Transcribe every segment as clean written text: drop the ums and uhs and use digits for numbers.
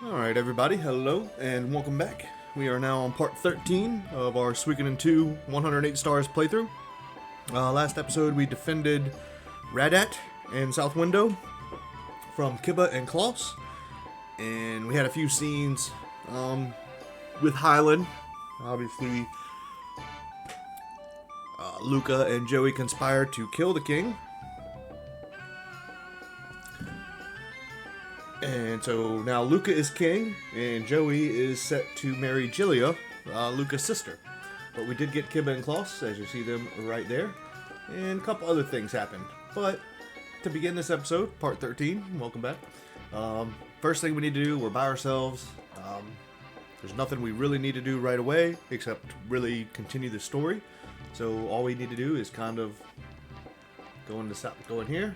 Alright everybody, hello and welcome back. We are now on part 13 of our Suikoden 2 108 stars playthrough. Last episode we defended Radat and South Window from Kiba and Klaus. And we had a few scenes with Highland. Obviously, Luca and Joey conspired to kill the king. And so now Luca is king, and Joey is set to marry Gilia, Luca's sister. But we did get Kiba and Klaus, as you see them right there. And a couple other things happened. But to begin this episode, part 13, welcome back. First thing we need to do, we're by ourselves. There's nothing we really need to do right away, except really continue the story. So all we need to do is kind of go in here.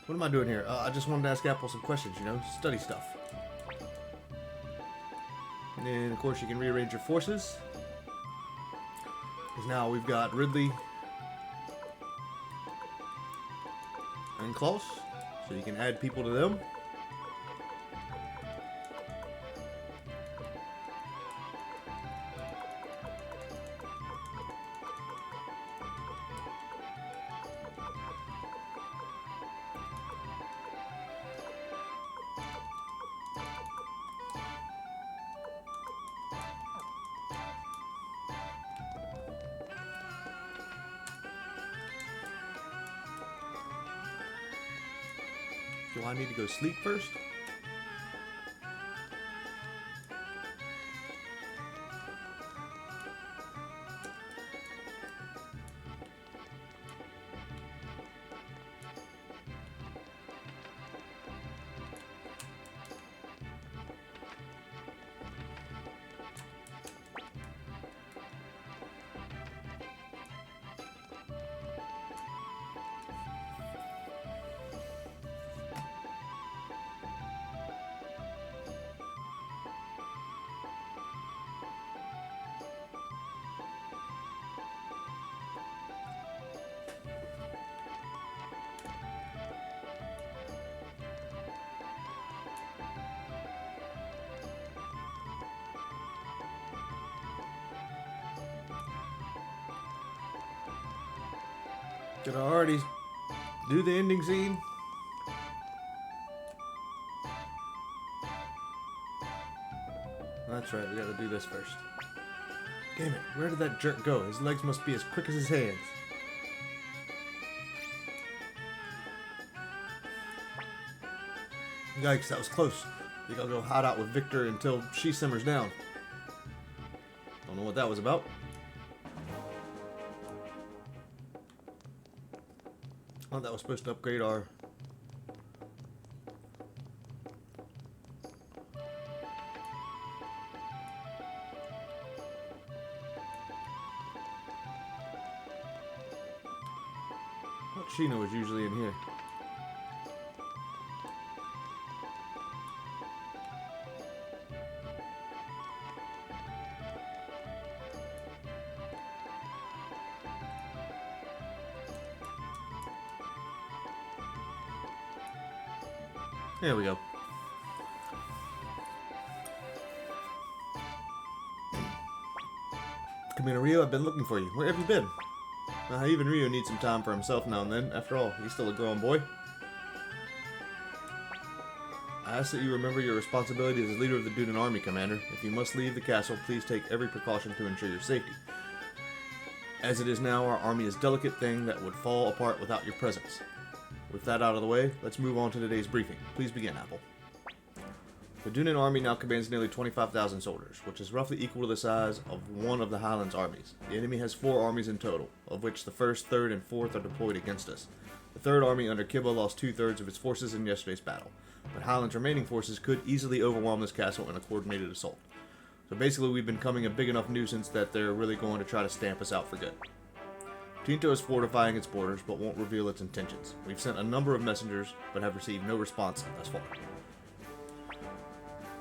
What am I doing here? I just wanted to ask Apple some questions, study stuff. And then, of course, you can rearrange your forces. Because now we've got Ridley and Klaus, so you can add people to them. Do I need to go sleep first? Did I already do the ending scene? That's right, we gotta do this first. Damn it, where did that jerk go? His legs must be as quick as his hands. Yikes, that was close. I think I'll go hide out with Victor until she simmers down. Don't know what that was about. Oh, that was supposed to upgrade our... What Shino is usually in here. There we go. Commander Rio, I've been looking for you. Where have you been? Even Rio needs some time for himself now and then. After all, he's still a grown boy. I ask that you remember your responsibility as leader of the Dunan army, Commander. If you must leave the castle, please take every precaution to ensure your safety. As it is now, our army is a delicate thing that would fall apart without your presence. With that out of the way, let's move on to today's briefing. Please begin, Apple. The Dunan army now commands nearly 25,000 soldiers, which is roughly equal to the size of one of the Highlands armies. The enemy has 4 armies in total, of which the 1st, 3rd, and 4th are deployed against us. The 3rd army under Kiba lost 2/3 of its forces in yesterday's battle, but Highland's remaining forces could easily overwhelm this castle in a coordinated assault. So basically we've been becoming a big enough nuisance that they're really going to try to stamp us out for good. Tinto is fortifying its borders, but won't reveal its intentions. We've sent a number of messengers, but have received no response thus far.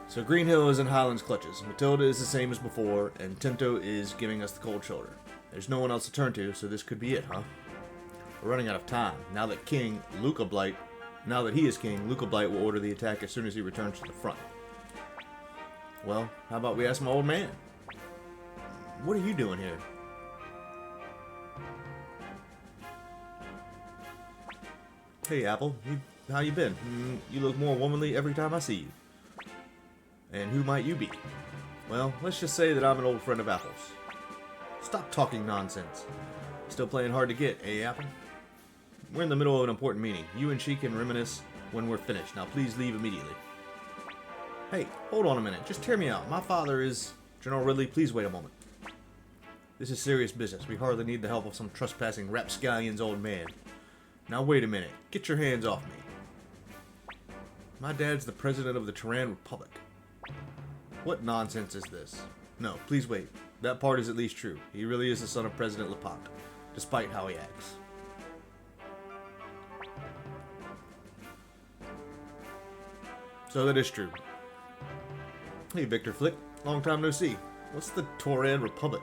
So Green Hill is in Highland's clutches. Matilda is the same as before, and Tinto is giving us the cold shoulder. There's no one else to turn to, so this could be it, huh? We're running out of time. Now that King, Luca Blight, Now that he is king, Blight will order the attack as soon as he returns to the front. Well, how about we ask my old man? What are you doing here? Hey, Apple. How you been? You look more womanly every time I see you. And who might you be? Well, let's just say that I'm an old friend of Apple's. Stop talking nonsense. Still playing hard to get, eh, Apple? We're in the middle of an important meeting. You and she can reminisce when we're finished. Now please leave immediately. Hey, hold on a minute. Just hear me out. My father is... General Ridley, please wait a moment. This is serious business. We hardly need the help of some trespassing rapscallion's old man. Now wait a minute. Get your hands off me. My dad's the president of the Toran Republic. What nonsense is this? No, please wait. That part is at least true. He really is the son of President Lepant, despite how he acts. So that is true. Hey, Victor Flick. Long time no see. What's the Toran Republic?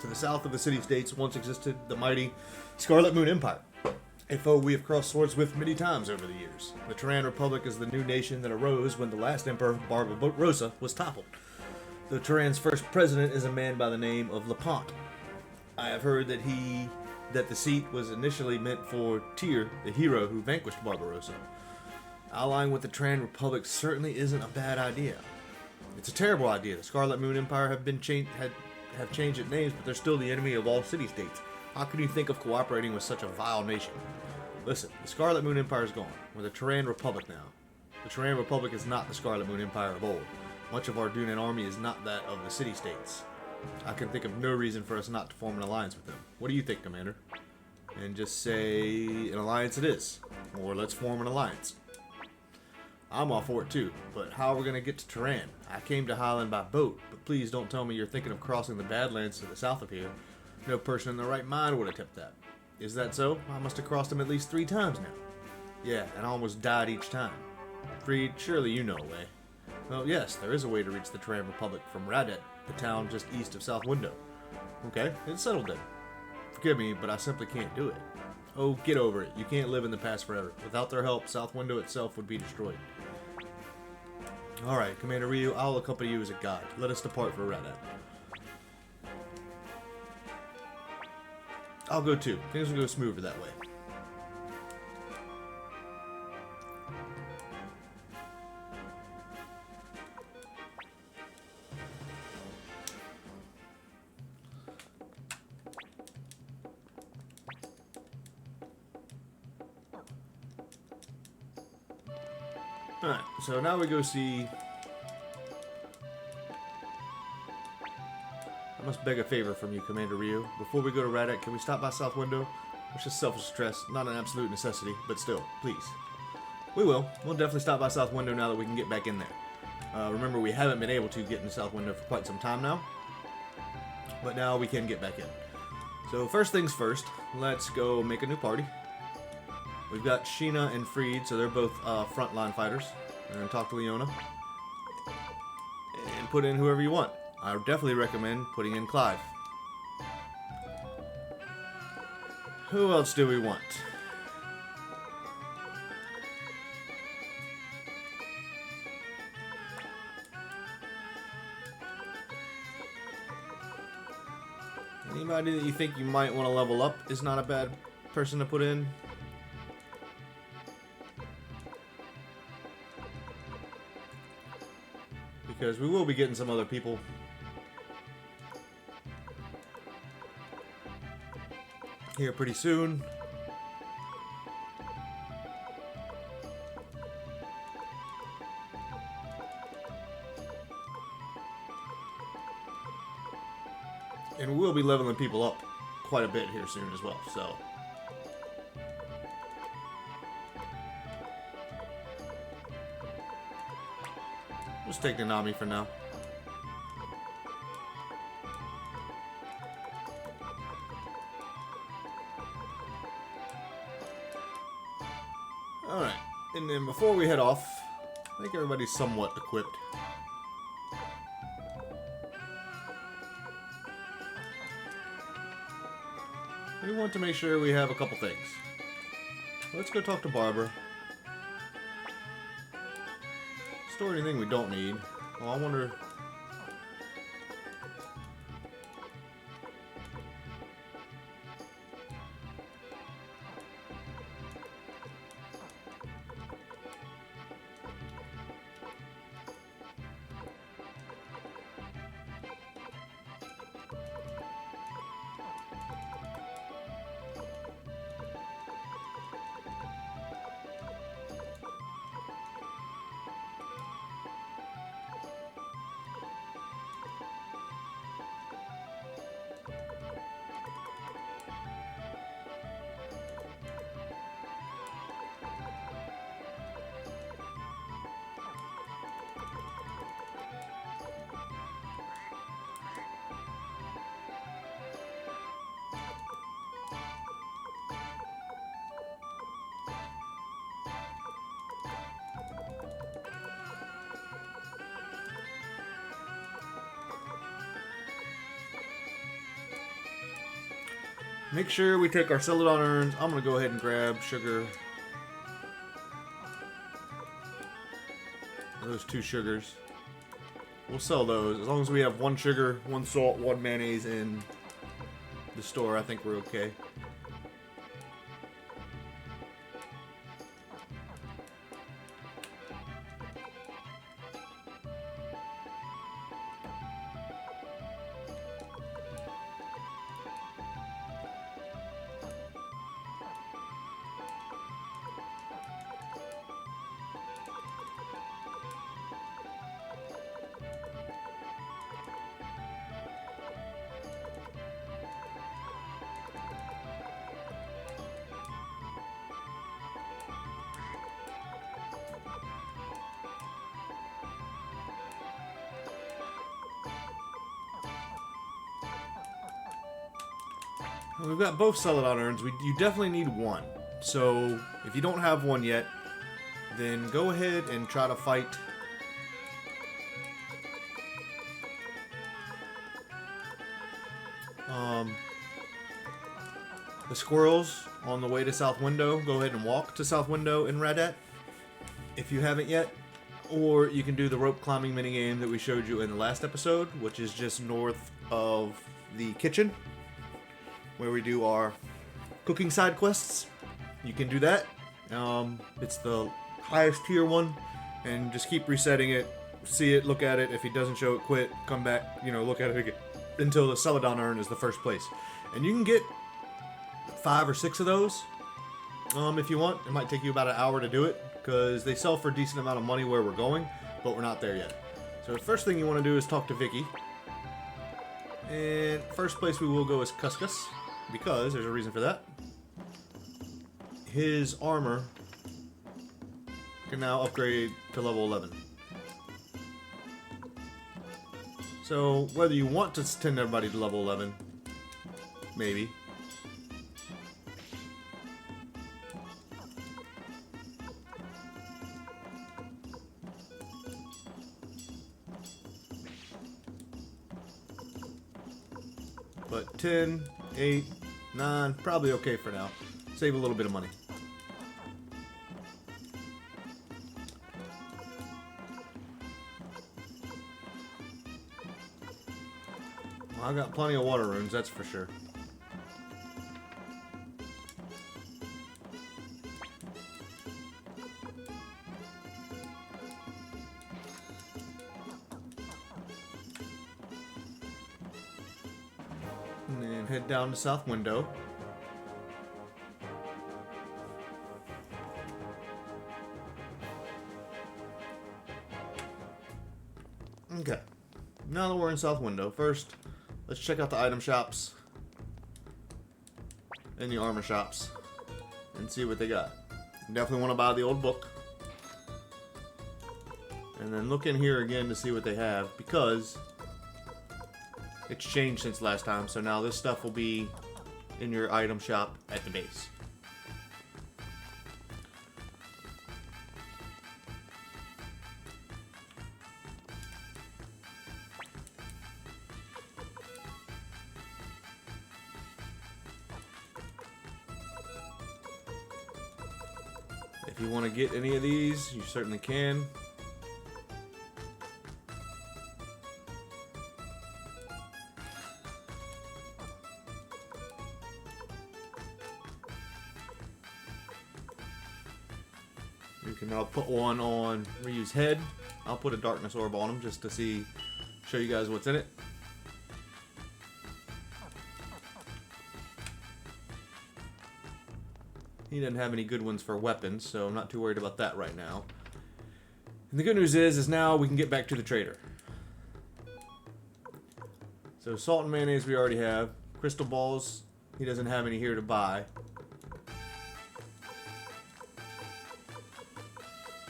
To the south of the city-states once existed the mighty Scarlet Moon Empire, a foe we have crossed swords with many times over the years. The Toran Republic is the new nation that arose when the last emperor, Barbarossa, was toppled. The Toran's first president is a man by the name of Lepant. I have heard that the seat was initially meant for Tyr, the hero who vanquished Barbarossa. Allying with the Toran Republic certainly isn't a bad idea. It's a terrible idea. The Scarlet Moon Empire have changed its names, but they're still the enemy of all city-states. How can you think of cooperating with such a vile nation? Listen, the Scarlet Moon Empire is gone. We're the Toran Republic now. The Toran Republic is not the Scarlet Moon Empire of old. Much of our Dunan army is not that of the city-states. I can think of no reason for us not to form an alliance with them. What do you think, Commander? And just say an alliance it is. Or let's form an alliance. I'm all for it too, but how are we going to get to Toran? I came to Highland by boat, but please don't tell me you're thinking of crossing the Badlands to the south of here. No person in their right mind would attempt that. Is that so? I must have crossed them at least 3 times now. Yeah, and I almost died each time. Freed, surely you know a way. Well, yes, there is a way to reach the Toran Republic from Radet, the town just east of South Window. Okay, it's settled then. Forgive me, but I simply can't do it. Oh, get over it. You can't live in the past forever. Without their help, South Window itself would be destroyed. Alright, Commander Ryu, I'll accompany you as a guide. Let us depart for Radet. I'll go too. Things will go smoother that way. Alright, so now we go see... I must beg a favor from you, Commander Ryu. Before we go to Radet, can we stop by South Window? It's just selfish stress, not an absolute necessity, but still, please. We will. We'll definitely stop by South Window now that we can get back in there. Remember, we haven't been able to get into South Window for quite some time now. But now we can get back in. So first things first, let's go make a new party. We've got Sheena and Freed, so they're both frontline fighters. And then talk to Leona. And put in whoever you want. I would definitely recommend putting in Clive. Who else do we want? Anybody that you think you might want to level up is not a bad person to put in. Because we will be getting some other people. Here pretty soon. And we will be leveling people up quite a bit here soon as well, so. Let's take Nanami for now. Alright, and then before we head off, I think everybody's somewhat equipped. We want to make sure we have a couple things. Let's go talk to Barbara. Store anything we don't need. Well, I wonder... Make sure we take our Celadon urns. I'm going to go ahead and grab sugar. Those 2 sugars. We'll sell those. As long as we have 1 sugar, 1 salt, 1 mayonnaise in the store, I think we're okay. We've got both Celadon urns. You definitely need 1. So, if you don't have 1 yet, then go ahead and try to fight the squirrels on the way to South Window. Go ahead and walk to South Window in Radat if you haven't yet. Or you can do the rope climbing minigame that we showed you in the last episode, which is just north of the kitchen, where we do our cooking side quests. You can do that. It's the highest tier one, and just keep resetting it. See it, look at it. If he doesn't show it, quit. Come back, look at it again until the Celadon urn is the first place. And you can get 5 or 6 of those if you want. It might take you about an hour to do it because they sell for a decent amount of money where we're going, but we're not there yet. So the first thing you want to do is talk to Vicky. And first place we will go is Cuscus, because there's a reason for that. His armor can now upgrade to level 11. So whether you want to send everybody to level 11, maybe. But 10, 8, 9, probably okay for now. Save a little bit of money. Well, I got plenty of water runes, that's for sure. And then head down to South Window. Okay. Now that we're in South Window, first, let's check out the item shops and the armor shops and see what they got. Definitely want to buy the old book. And then look in here again to see what they have, because it's changed since last time, so now this stuff will be in your item shop at the base. If you want to get any of these, you certainly can. I'll put one on Ryu's head. I'll put a darkness orb on him just to show you guys what's in it. He doesn't have any good ones for weapons, so I'm not too worried about that right now. And the good news is now we can get back to the trader. So salt and mayonnaise we already have. Crystal balls, he doesn't have any here to buy.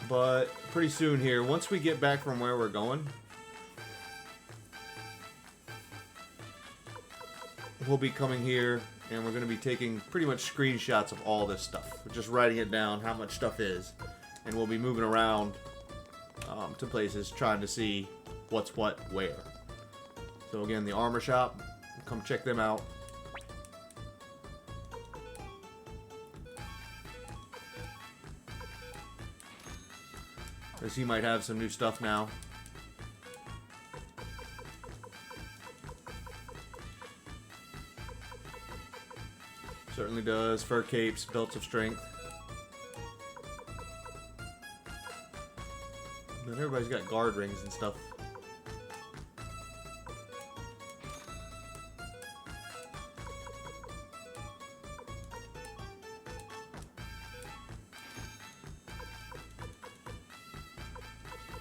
But pretty soon here, once we get back from where we're going, we'll be coming here and we're going to be taking pretty much screenshots of all this stuff. We're just writing it down, how much stuff is. And we'll be moving around to places trying to see what's what where. So again, the armor shop, come check them out. Because he might have some new stuff now. Certainly does. Fur capes, belts of strength. And then everybody's got guard rings and stuff.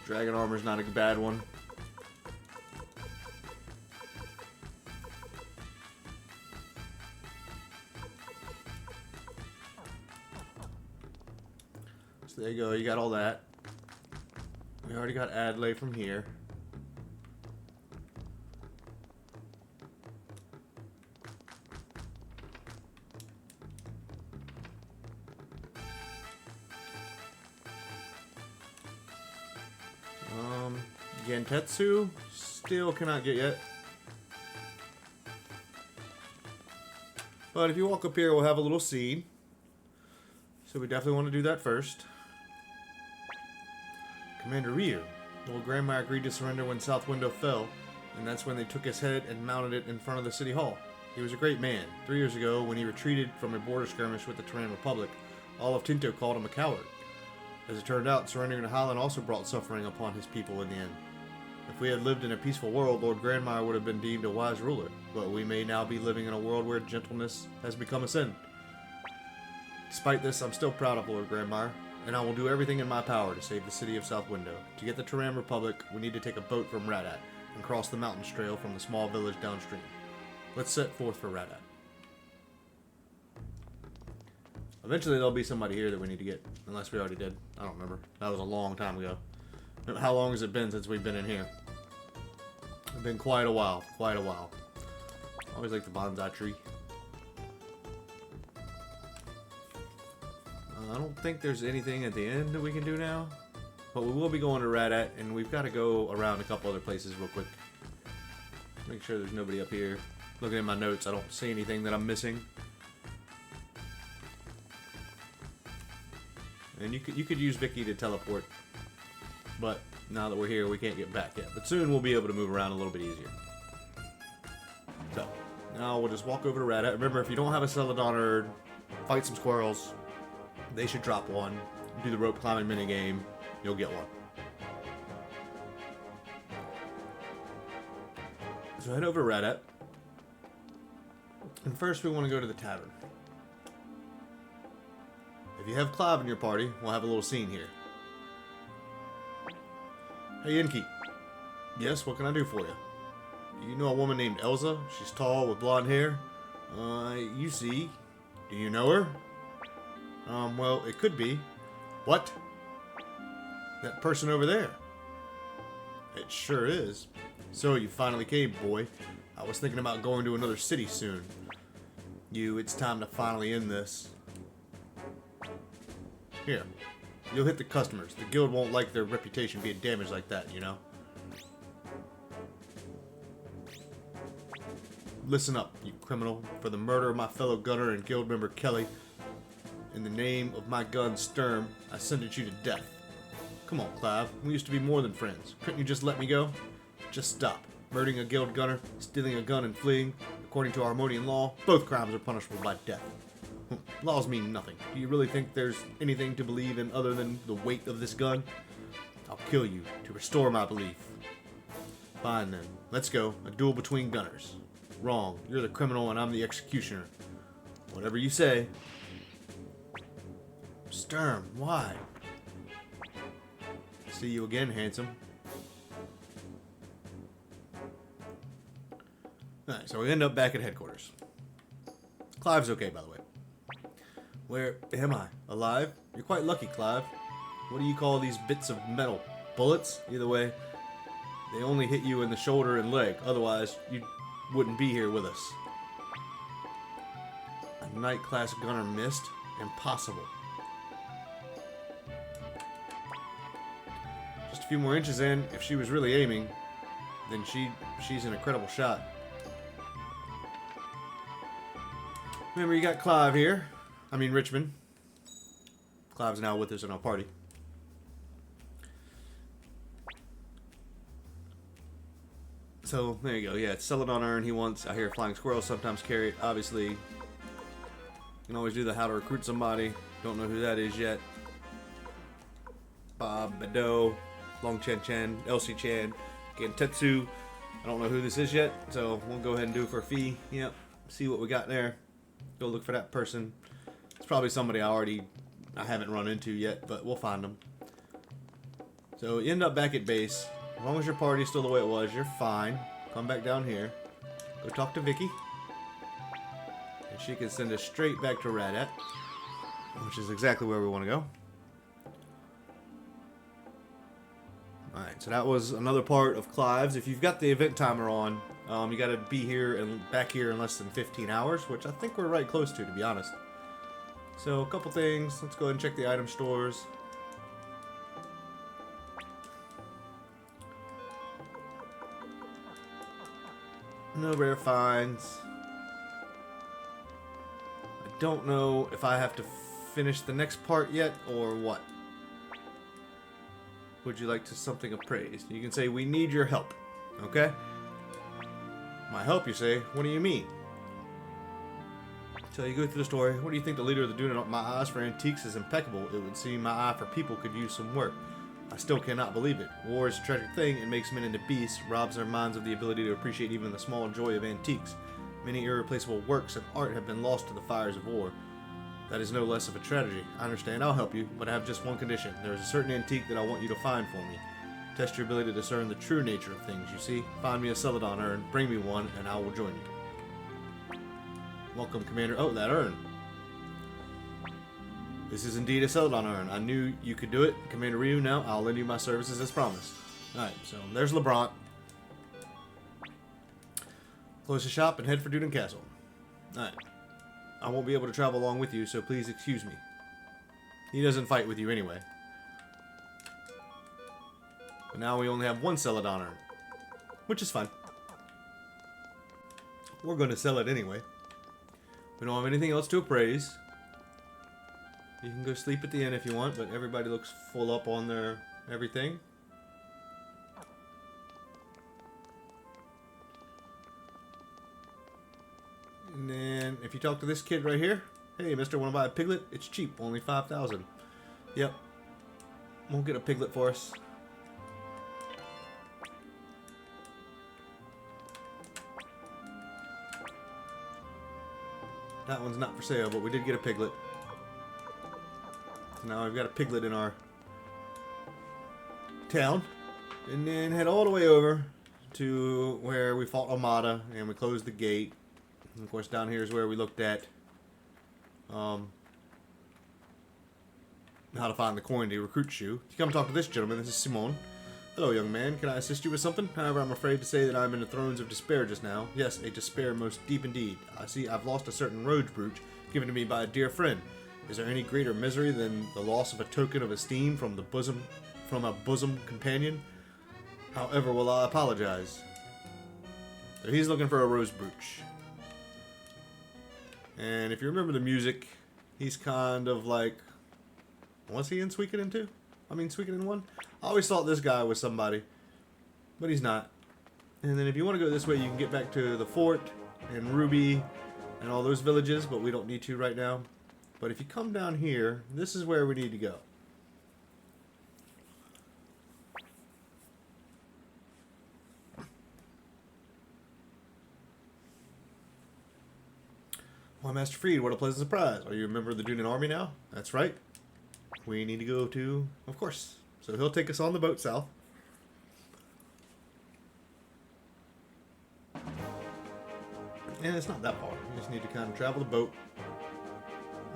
Dragon armor's not a bad one. So there you go, you got all that. We already got Adlai from here. Gentetsu, still cannot get yet. But if you walk up here, we'll have a little scene. So we definitely want to do that first. Commander Ryu. Old Grandma agreed to surrender when South Window fell, and that's when they took his head and mounted it in front of the city hall. He was a great man. 3 years ago, when he retreated from a border skirmish with the Toran Republic, all of Tinto called him a coward. As it turned out, surrendering to Highland also brought suffering upon his people in the end. If we had lived in a peaceful world, Lord Grandmire would have been deemed a wise ruler, but we may now be living in a world where gentleness has become a sin. Despite this, I'm still proud of Lord Grandmire, and I will do everything in my power to save the city of South Window. To get the Toran Republic, we need to take a boat from Radat and cross the mountains trail from the small village downstream. Let's set forth for Radat. Eventually there'll be somebody here that we need to get, unless we already did. I don't remember. That was a long time ago. How long has it been since we've been in here? It's been quite a while. Quite a while. Always like the bonsai tree. I don't think there's anything at the end that we can do now. But we will be going to Radat, and we've got to go around a couple other places real quick. Make sure there's nobody up here. Looking at my notes, I don't see anything that I'm missing. And you could use Vicky to teleport. But now that we're here, we can't get back yet. But soon we'll be able to move around a little bit easier. So, now we'll just walk over to Radat. Remember, if you don't have a Celadon Erd, fight some squirrels. They should drop one. Do the rope climbing minigame. You'll get one. So head over to Radat. And first we want to go to the tavern. If you have Clive in your party, we'll have a little scene here. Hey, Inky. Yes, what can I do for you? Do you know a woman named Elsa? She's tall with blonde hair. You see. Do you know her? Well, it could be. What? That person over there. It sure is. So, you finally came, boy. I was thinking about going to another city soon. It's time to finally end this. Here. You'll hit the customers. The guild won't like their reputation being damaged like that, you know? Listen up, you criminal. For the murder of my fellow gunner and guild member Kelly, in the name of my gun Sturm, I sentence you to death. Come on, Clive. We used to be more than friends. Couldn't you just let me go? Just stop. Murdering a guild gunner, stealing a gun and fleeing. According to Harmonian law, both crimes are punishable by death. Laws mean nothing. Do you really think there's anything to believe in other than the weight of this gun? I'll kill you to restore my belief. Fine then. Let's go. A duel between gunners. Wrong. You're the criminal and I'm the executioner. Whatever you say. Sturm, why? See you again, handsome. Alright, so we end up back at headquarters. Clive's okay, by the way. Where am I? Alive? You're quite lucky, Clive. What do you call these bits of metal? Bullets? Either way, they only hit you in the shoulder and leg. Otherwise, you wouldn't be here with us. A night class gunner missed? Impossible. Just a few more inches in, if she was really aiming, then she's an incredible shot. Remember, you got Clive here. I mean, Richmond. Clive's now with us in our party. So, there you go. Yeah, it's Celadon Urn he wants. I hear Flying Squirrels sometimes carry it. Obviously, you can always do the how to recruit somebody. Don't know who that is yet. Bob, Bado, Long Chen Chen, Elsie Chan, Gentetsu. I don't know who this is yet, so we'll go ahead and do it for a fee. Yep, see what we got there. Go look for that person. It's probably somebody I haven't run into yet, but we'll find them. So you end up back at base. As long as your party's still the way it was, you're fine. Come back down here. Go talk to Vicky. And she can send us straight back to Radat, which is exactly where we want to go. Alright, so that was another part of Clive's. If you've got the event timer on, you got to be here and back here in less than 15 hours, which I think we're right close to be honest. So, a couple things. Let's go ahead and check the item stores. No rare finds. I don't know if I have to finish the next part yet or what. Would you like to something appraised? You can say, we need your help. Okay? My help, you say? What do you mean? So you go through the story. What do you think the leader of the Dune? My eyes for antiques is impeccable. It would seem my eye for people could use some work. I still cannot believe it. War is a tragic thing. It makes men into beasts, robs their minds of the ability to appreciate even the small joy of antiques. Many irreplaceable works of art have been lost to the fires of war. That is no less of a tragedy. I understand. I'll help you, but I have just one condition. There is a certain antique that I want you to find for me. Test your ability to discern the true nature of things, you see. Find me a Celadon urn, bring me one, and I will join you. Welcome, Commander. Oh, that urn. This is indeed a Celadon urn. I knew you could do it. Commander Ryu, now I'll lend you my services as promised. Alright, so there's LeBron. Close the shop and head for Duden Castle. Alright. I won't be able to travel along with you, so please excuse me. He doesn't fight with you anyway. But now we only have one Celadon urn, which is fine. We're going to sell it anyway. We don't have anything else to appraise. You can go sleep at the inn if you want, but everybody looks full up on their everything. And then, if you talk to this kid right here, hey, mister, want to buy a piglet? It's cheap, only 5,000. Yep. Won't get a piglet for us. That one's not for sale, but we did get a piglet. So now we've got a piglet in our town. And then head all the way over to where we fought Armada and we closed the gate. And of course, down here is where we looked at how to find the coin to recruit you. You come talk to this gentleman. This is Simon. Hello, young man. Can I assist you with something? However, I'm afraid to say that I'm in the throes of despair just now. Yes, a despair most deep indeed. I see I've lost a certain rose brooch given to me by a dear friend. Is there any greater misery than the loss of a token of esteem from a bosom companion? However, will I apologize? So he's looking for a rose brooch. And if you remember the music, he's kind of like... Was he in Suikoden 2? I mean, Suikoden 1? I always thought this guy was somebody, but he's not. And then if you want to go this way, you can get back to the fort and Ruby and all those villages, but we don't need to right now. But if you come down here, this is where we need to go. Why, Master Freed, what a pleasant surprise. Are you a member of the Dunan Army now? That's right. We need to go to... Of course. So he'll take us on the boat south. And it's not that far. You just need to kind of travel the boat.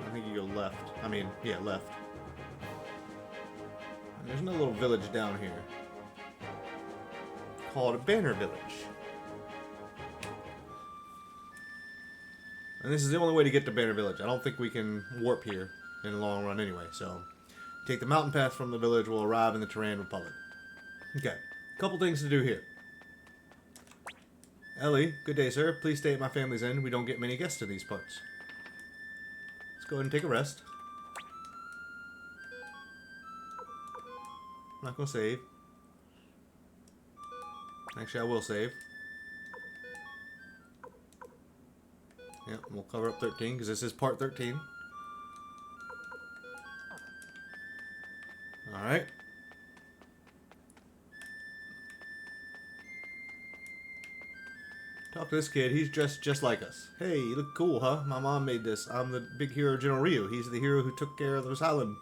I think you go left. I mean, yeah, left. And there's no little village down here called a Banner Village. And this is the only way to get to Banner Village. I don't think we can warp here in the long run anyway. So, take the mountain path from the village. We'll arrive in the Toran Republic. Okay, couple things to do here. Ellie, good day, sir. Please stay at my family's inn. We don't get many guests to these parts. Let's go ahead and take a rest. I'm not going to save. Actually, I will save. Yep, we'll cover up 13 because this is part 13. Alright. Talk to this kid. He's dressed just like us. Hey, you look cool, huh? My mom made this. I'm the big hero, General Ryu. He's the hero who took care of those island.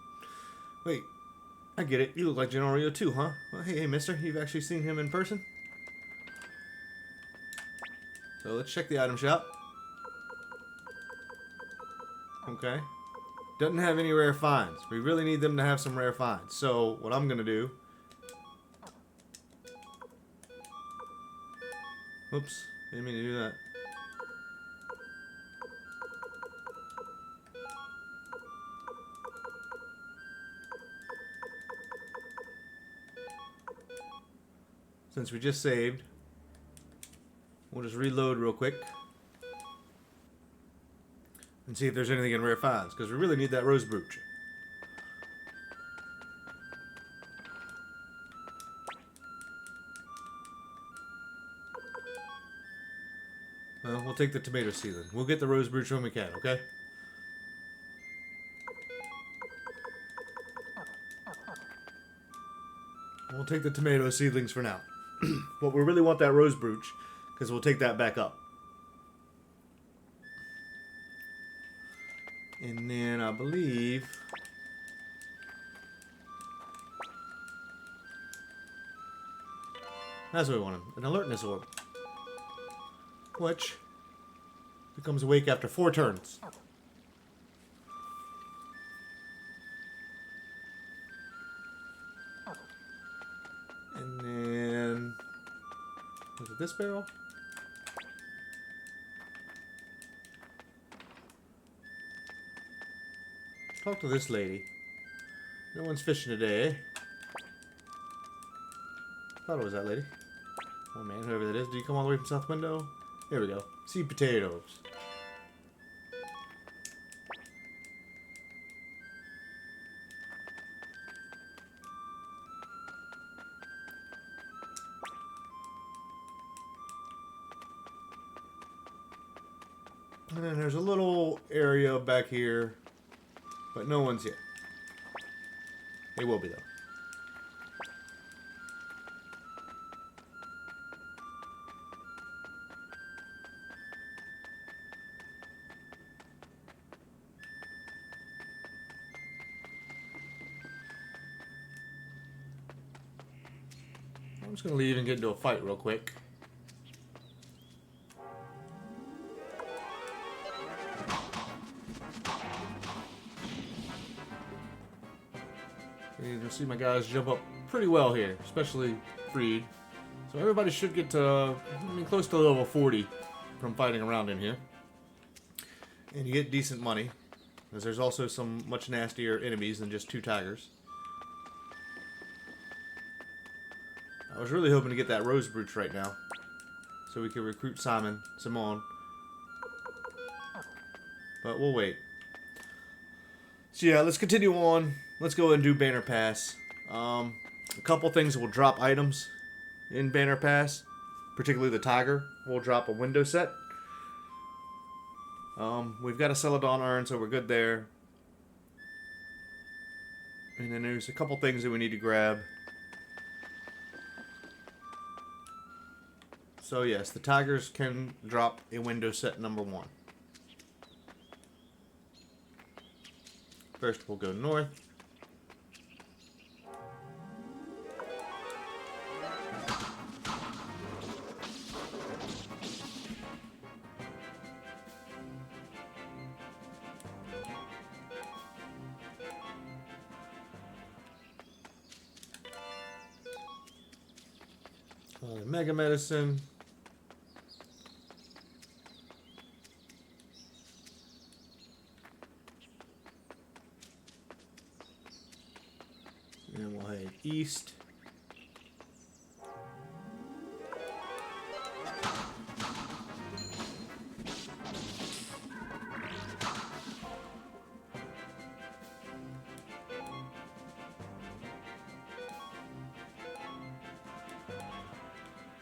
Wait, I get it. You look like General Ryu too, huh? Well, hey, mister. You've actually seen him in person? So let's check the item shop. Okay. Doesn't have any rare finds. We really need them to have some rare finds. So what I'm going to do... Oops. Didn't mean to do that. Since we just saved, we'll just reload real quick and see if there's anything in rare finds, because we really need that rose brooch. Well, we'll take the tomato seedling. We'll get the rose brooch when we can, okay? We'll take the tomato seedlings for now. But we really want that rose brooch, because we'll take that back up. And then I believe... That's what we wanted. An alertness orb. Which becomes awake after 4 turns. And then... Was it this barrel? Talk to this lady. No one's fishing today, eh? Thought it was that lady. Oh man, whoever that is. Do you come all the way from South Window? There we go. Seed potatoes. And then there's a little area back here, but no one's here. They will be though. I'm just gonna leave and get into a fight real quick. You'll see my guys jump up pretty well here, especially Freed. So everybody should get to, close to level 40 from fighting around in here. And you get decent money, because there's also some much nastier enemies than just 2 tigers. I was really hoping to get that rose brooch right now, so we could recruit Simon. But we'll wait. So yeah, let's continue on. Let's go and do Banner Pass. A couple things will drop items in Banner Pass, particularly the tiger will drop a window set. We've got a Celadon urn, so we're good there. And then there's a couple things that we need to grab. So yes, the tigers can drop a window set number 1. First we'll go north. Mega medicine. And we'll head east.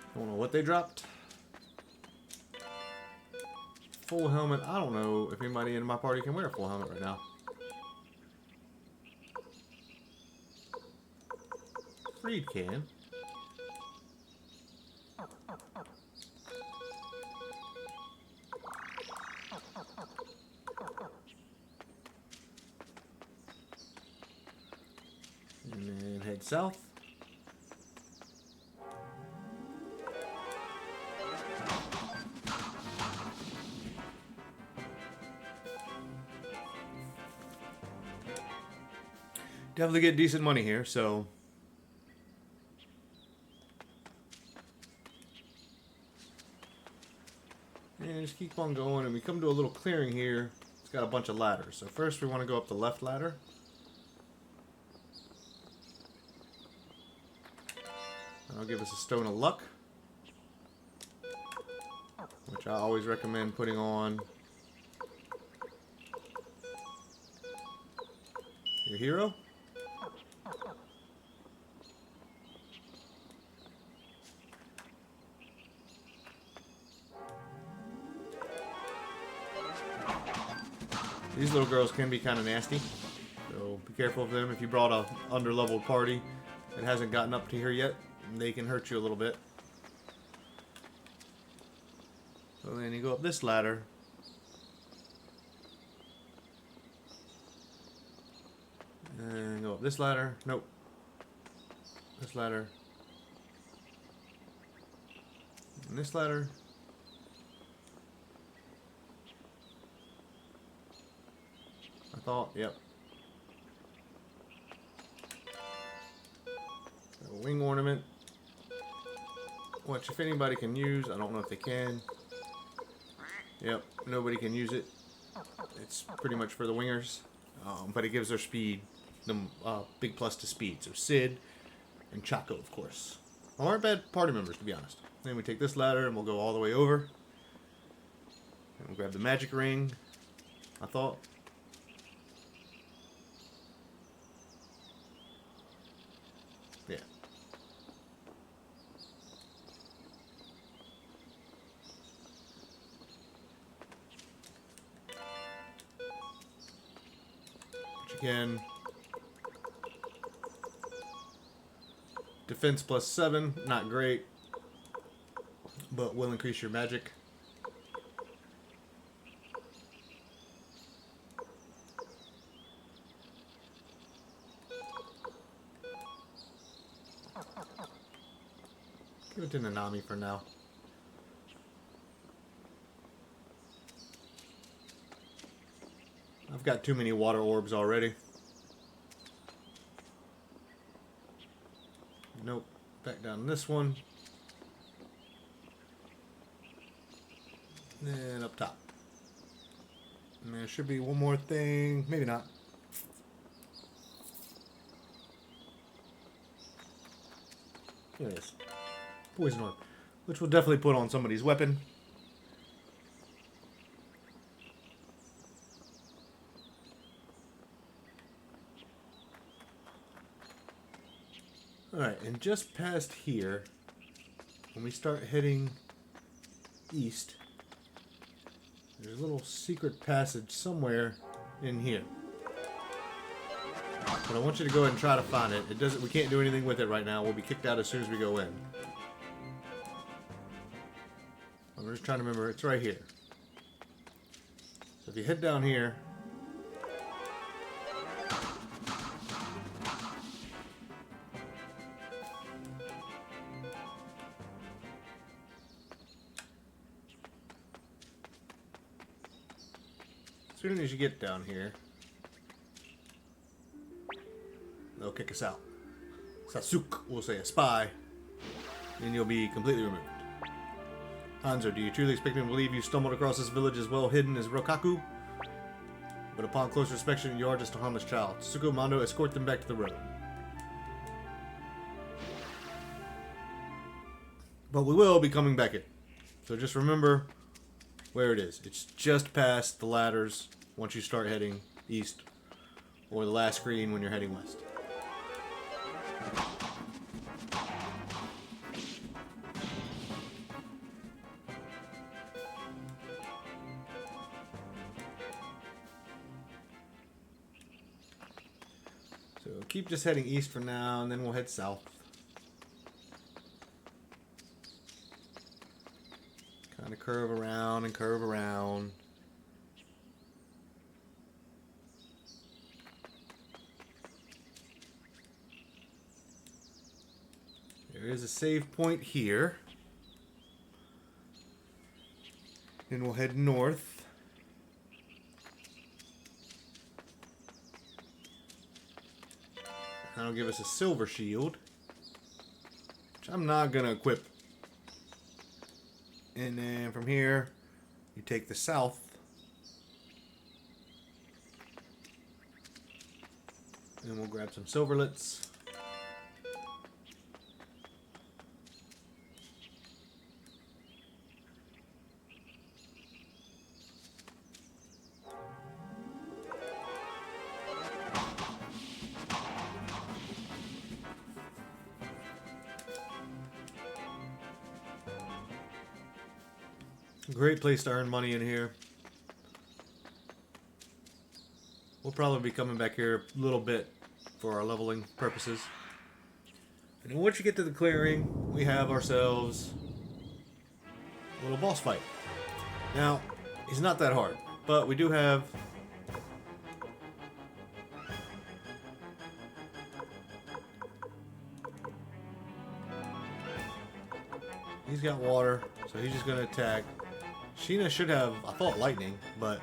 I don't know what they dropped. Full helmet. I don't know if anybody in my party can wear a full helmet right now. Freed can. And then head south. Definitely get decent money here, so... And just keep on going, and we come to a little clearing here. It's got a bunch of ladders. So first we want to go up the left ladder. That'll give us a stone of luck, which I always recommend putting on your hero. These little girls can be kind of nasty, so be careful of them. If you brought a under-leveled party that hasn't gotten up to here yet, they can hurt you a little bit. So then you go up this ladder. And go up this ladder. Nope. This ladder. And this ladder. I thought, yep. A wing ornament. Which if anybody can use, I don't know if they can. Yep, nobody can use it. It's pretty much for the wingers. But it gives their speed, the big plus to speed. So Sid and Chaco, of course. Well, aren't bad party members, to be honest. Then we take this ladder and we'll go all the way over. And we'll grab the magic ring, I thought. Yeah. Which again, defense plus 7, not great, but will increase your magic. Give it to Nanami for now. I've got too many water orbs already. Nope. Back down this one. And up top. And there should be one more thing. Maybe not. Here it is. Poison orb. Which we'll definitely put on somebody's weapon. Alright, and just past here, when we start heading east, there's a little secret passage somewhere in here. But I want you to go ahead and try to find it. It doesn't. We can't do anything with it right now. We'll be kicked out as soon as we go in. I'm just trying to remember. It's right here. So if you head down here. As soon as you get down here, they'll kick us out. Sasuke will say a spy, and you'll be completely removed. Hanzo, do you truly expect me to believe you stumbled across this village as well hidden as Rokaku? But upon close inspection, you are just a harmless child. Tsuko Mando, escort them back to the road. But we will be coming back in. So just remember where it is. It's just past the ladders once you start heading east, or the last screen when you're heading west. So keep just heading east for now, and then we'll head south. Kind of curve around and curve around. There is a save point here. Then we'll head north. That'll give us a silver shield, which I'm not going to equip. And then from here, you take the south. And we'll grab some silverlets. Great place to earn money in here. We'll probably be coming back here a little bit for our leveling purposes. And then once you get to the clearing, we have ourselves a little boss fight. Now, he's not that hard, but we do have he's got water, so he's just going to attack. Sheena should have, I thought, lightning, but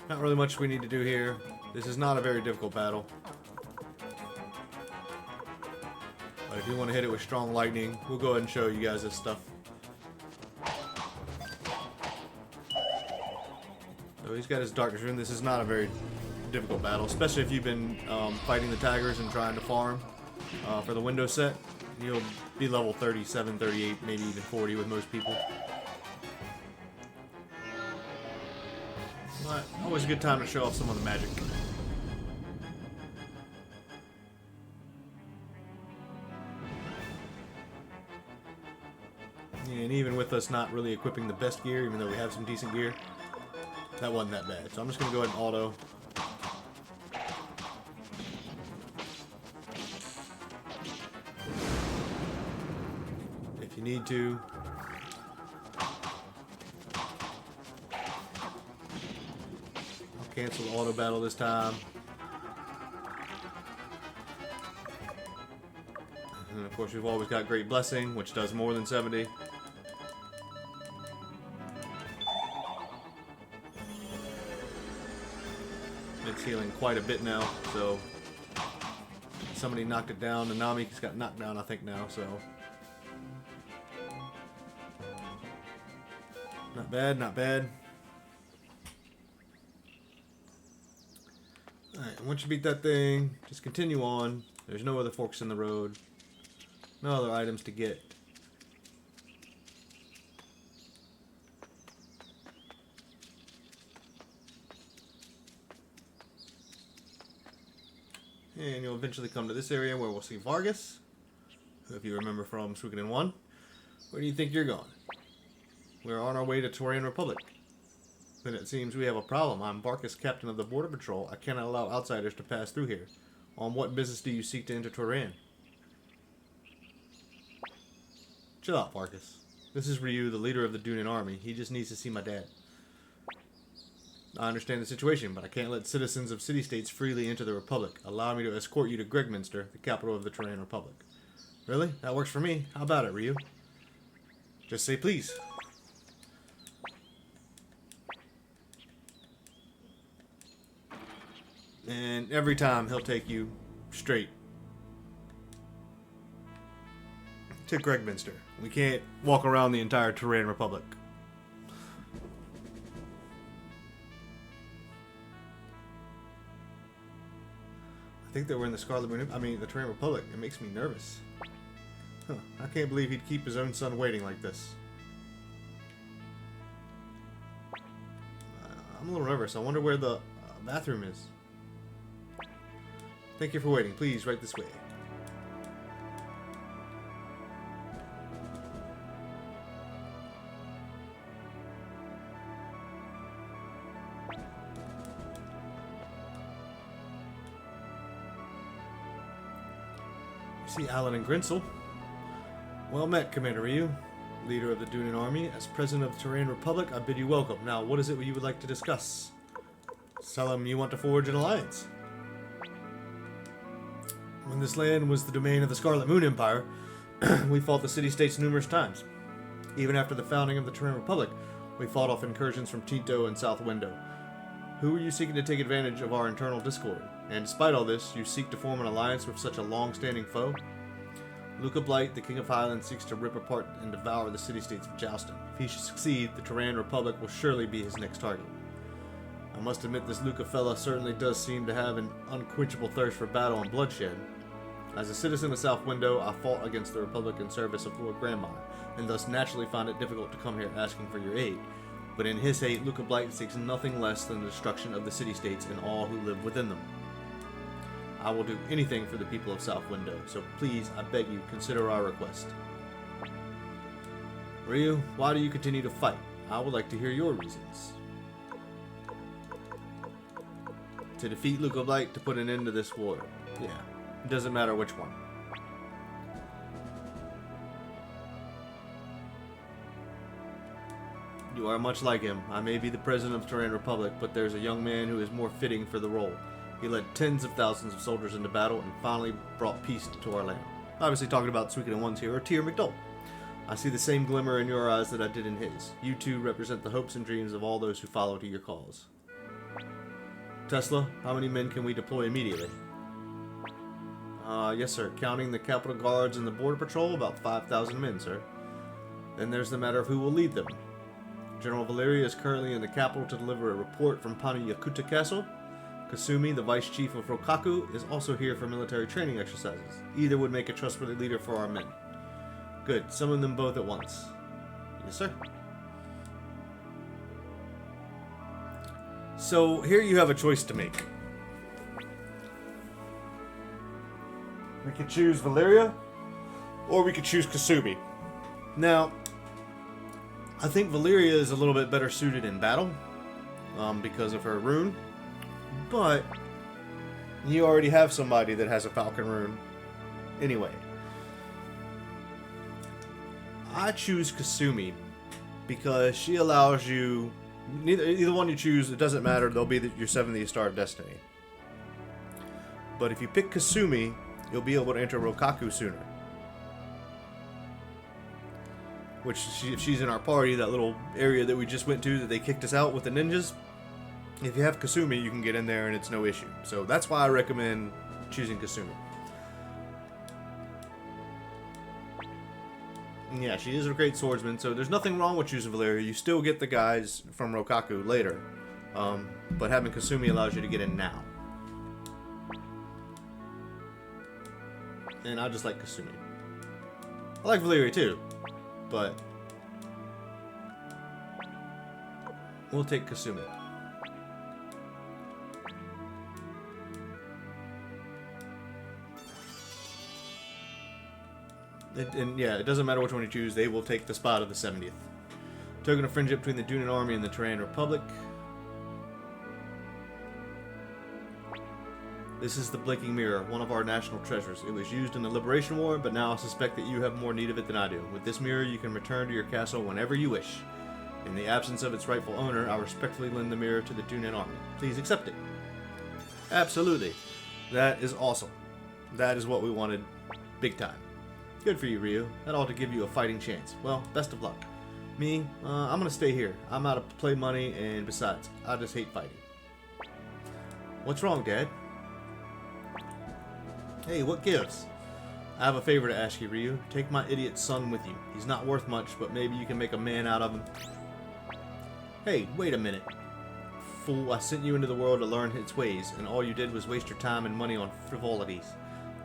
not really much we need to do here. This is not a very difficult battle. But if you want to hit it with strong lightning, we'll go ahead and show you guys this stuff. So he's got his darkness rune. This is not a very difficult battle, especially if you've been fighting the tigers and trying to farm for the window set. You'll be level 37, 38, maybe even 40 with most people. But always a good time to show off some of the magic. And even with us not really equipping the best gear, even though we have some decent gear, that wasn't that bad. So I'm just going to go ahead and auto. If you need to. I'll cancel the auto battle this time. And of course we've always got Great Blessing, which does more than 70. It's healing quite a bit now, so somebody knocked it down. Nanami's got knocked down, I think, now, so not bad, not bad. Alright, once you beat that thing, just continue on. There's no other forks in the road. No other items to get. And you'll eventually come to this area where we'll see Vargas, who, if you remember from Suikoden 1. Where do you think you're going? We're on our way to Toran Republic. Then it seems we have a problem. I'm Barkus, captain of the border patrol. I cannot allow outsiders to pass through here. On what business do you seek to enter Toran? Chill out, Barkus. This is Ryu, the leader of the Dunan army. He just needs to see my dad. I understand the situation, but I can't let citizens of city-states freely enter the Republic. Allow me to escort you to Gregminster, the capital of the Toran Republic. Really? That works for me. How about it, Ryu? Just say please. And every time he'll take you straight to Gregminster. We can't walk around the entire Toran Republic. I think that we're in the Scarlet Moon. I mean, the Toran Republic. It makes me nervous. Huh. I can't believe he'd keep his own son waiting like this. I'm a little nervous. I wonder where the bathroom is. Thank you for waiting. Please, right this way. You see Alan and Grinsel. Well met, Commander Ryu, leader of the Dunan army. As president of the Toran Republic, I bid you welcome. Now, what is it you would like to discuss? Tell him you want to forge an alliance. When this land was the domain of the Scarlet Moon Empire, we fought the city-states numerous times. Even after the founding of the Toran Republic, we fought off incursions from Tinto and South Window. Who are you seeking to take advantage of our internal discord? And despite all this, you seek to form an alliance with such a long-standing foe? Luca Blight, the King of Highland, seeks to rip apart and devour the city-states of Joustin. If he should succeed, the Toran Republic will surely be his next target. I must admit this Luca fella certainly does seem to have an unquenchable thirst for battle and bloodshed. As a citizen of South Window, I fought against the Republic in service of Lord Grandmire, and thus naturally find it difficult to come here asking for your aid. But in his hate, Luca Blight seeks nothing less than the destruction of the city-states and all who live within them. I will do anything for the people of South Window, so please, I beg you, consider our request. Ryu, why do you continue to fight? I would like to hear your reasons. To defeat Luca Blight, to put an end to this war. Yeah, it doesn't matter which one. You are much like him. I may be the president of Toran Republic, but there's a young man who is more fitting for the role. He led tens of thousands of soldiers into battle and finally brought peace to our land. Obviously talking about Suikoden 1's hero, Tyr McDowell. I see the same glimmer in your eyes that I did in his. You two represent the hopes and dreams of all those who follow to your cause. Tesla, how many men can we deploy immediately? Yes, sir. Counting the Capitol Guards and the Border Patrol, about 5,000 men, sir. Then there's the matter of who will lead them. General Valeria is currently in the capital to deliver a report from Panayakuta Castle. Kasumi, the vice chief of Rokaku, is also here for military training exercises. Either would make a trustworthy leader for our men. Good. Summon them both at once. Yes, sir. So, here you have a choice to make. We could choose Valeria, or we could choose Kasumi. Now, I think Valeria is a little bit better suited in battle, because of her rune. But you already have somebody that has a Falcon rune anyway. I choose Kasumi because she allows you, either one you choose, it doesn't matter, they'll be your 70th Star of Destiny. But if you pick Kasumi, you'll be able to enter Rokaku sooner. Which, if she's in our party, that little area that we just went to that they kicked us out with the ninjas, if you have Kasumi, you can get in there and it's no issue. So that's why I recommend choosing Kasumi. And yeah, she is a great swordsman, so there's nothing wrong with choosing Valeria. You still get the guys from Rokaku later. But having Kasumi allows you to get in now. And I just like Kasumi. I like Valeria too, but we'll take Kasumi. And yeah, it doesn't matter which one you choose, they will take the spot of the 70th. Token of friendship between the Dunan army and the Toran Republic. This is the blinking mirror, one of our national treasures. It was used in the Liberation War, but now I suspect that you have more need of it than I do. With this mirror, you can return to your castle whenever you wish. In the absence of its rightful owner, I respectfully lend the mirror to the Dunan army. Please accept it. Absolutely. That is awesome. That is what we wanted. Big time. Good for you, Ryu. That ought to give you a fighting chance. Well, best of luck. Me, I'm gonna stay here. I'm out of play money, and besides, I just hate fighting. What's wrong, Dad? Hey, what gives? I have a favor to ask you, Ryu. Take my idiot son with you. He's not worth much, but maybe you can make a man out of him. Hey, wait a minute. Fool, I sent you into the world to learn its ways, and all you did was waste your time and money on frivolities.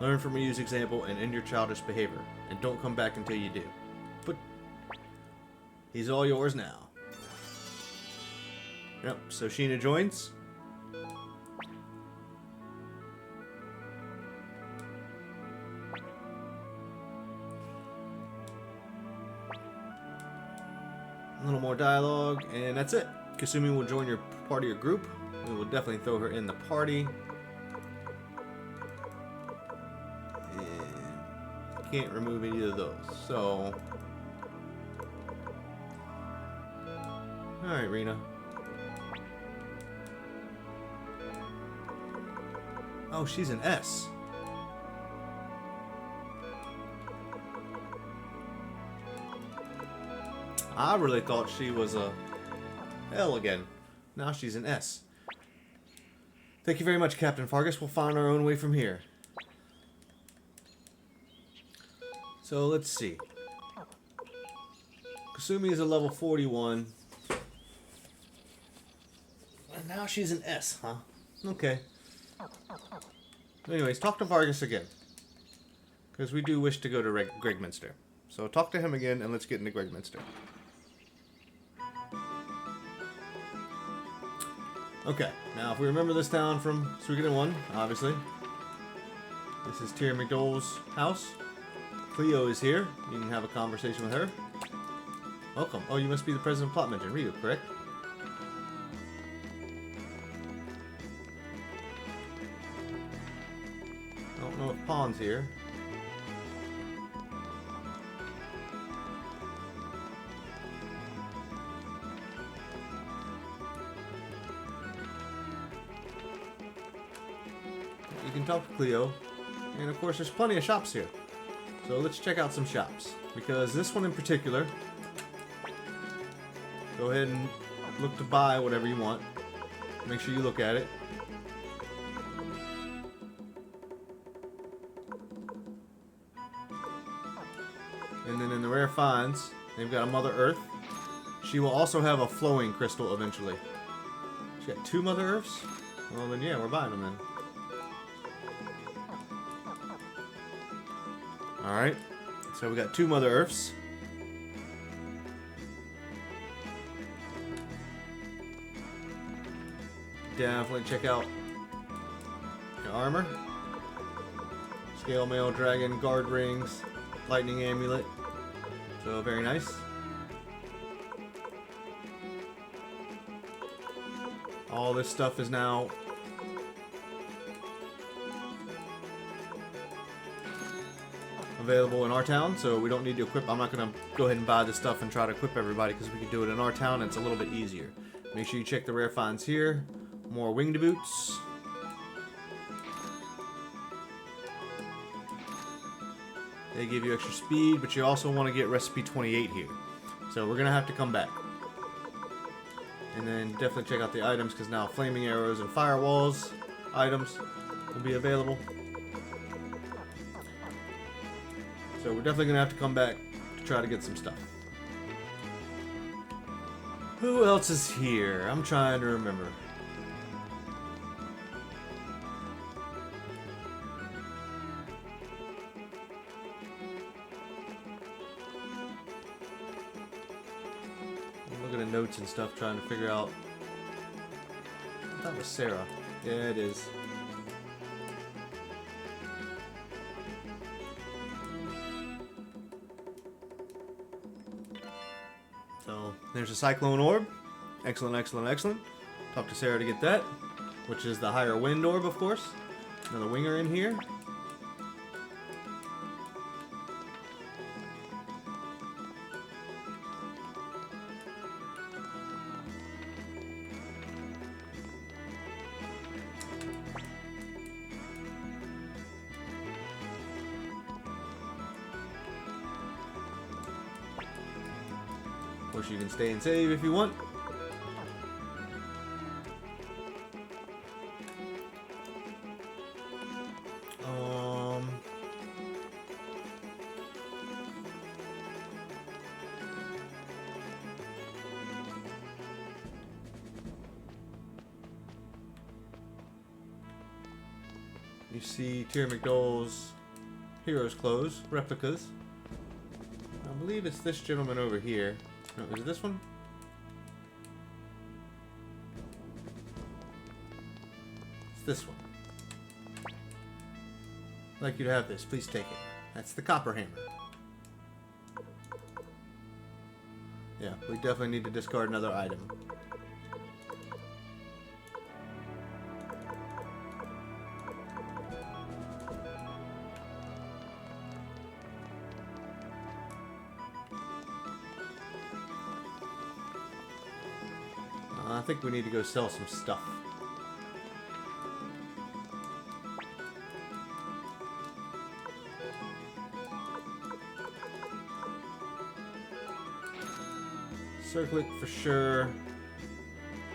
Learn from Ryu's example and end your childish behavior, and don't come back until you do. But he's all yours now. Yep, so Sheena joins. A little more dialogue, and that's it. Kasumi will join your party or group. We will definitely throw her in the party. And can't remove any of those. So, alright, Rena. Oh, she's an S. I really thought she was a L again. Now she's an S. Thank you very much, Captain Fargus. We'll find our own way from here. So, let's see. Kasumi is a level 41. And now she's an S, huh? Okay. Anyways, talk to Vargas again. Because we do wish to go to Gregminster. So talk to him again, and let's get into Gregminster. Okay, now if we remember this town from Suikoden 1, obviously. This is Tyr McDowell's house. Cleo is here. You can have a conversation with her. Welcome. Oh, you must be the president of Plot Mention, Ryu, correct? I don't know if Pawn's here. You can talk to Cleo. And of course, there's plenty of shops here. So let's check out some shops. Because this one in particular, go ahead and look to buy whatever you want. Make sure you look at it. And then in the rare finds, they've got a Mother Earth. She will also have a flowing crystal eventually. She got 2 Mother Earths? Well then yeah, we're buying them then. Alright, so we got 2 Mother Earths. Definitely check out your armor. Scale Mail Dragon, Guard Rings, Lightning Amulet. So very nice. All this stuff is now available in our town, so we don't need to equip. I'm not going to go ahead and buy this stuff and try to equip everybody because we can do it in our town and it's a little bit easier. Make sure you check the rare finds here. More winged boots. They give you extra speed, but you also want to get recipe 28 here. So we're going to have to come back. And then definitely check out the items because now flaming arrows and firewalls items will be available. So we're definitely going to have to come back to try to get some stuff. Who else is here? I'm trying to remember. I'm looking at notes and stuff trying to figure out. That was Sarah. Yeah, it is. So, there's a Cyclone Orb. Excellent, excellent, excellent. Talk to Sarah to get that, which is the higher wind orb, of course. Another winger in here. Of course, you can stay and save if you want. You see Toran McDowell's Heroes Clothes, replicas. I believe it's this gentleman over here. No, is it this one? It's this one. I'd like you to have this. Please take it. That's the copper hammer. Yeah, we definitely need to discard another item. I think we need to go sell some stuff. Circlet for sure.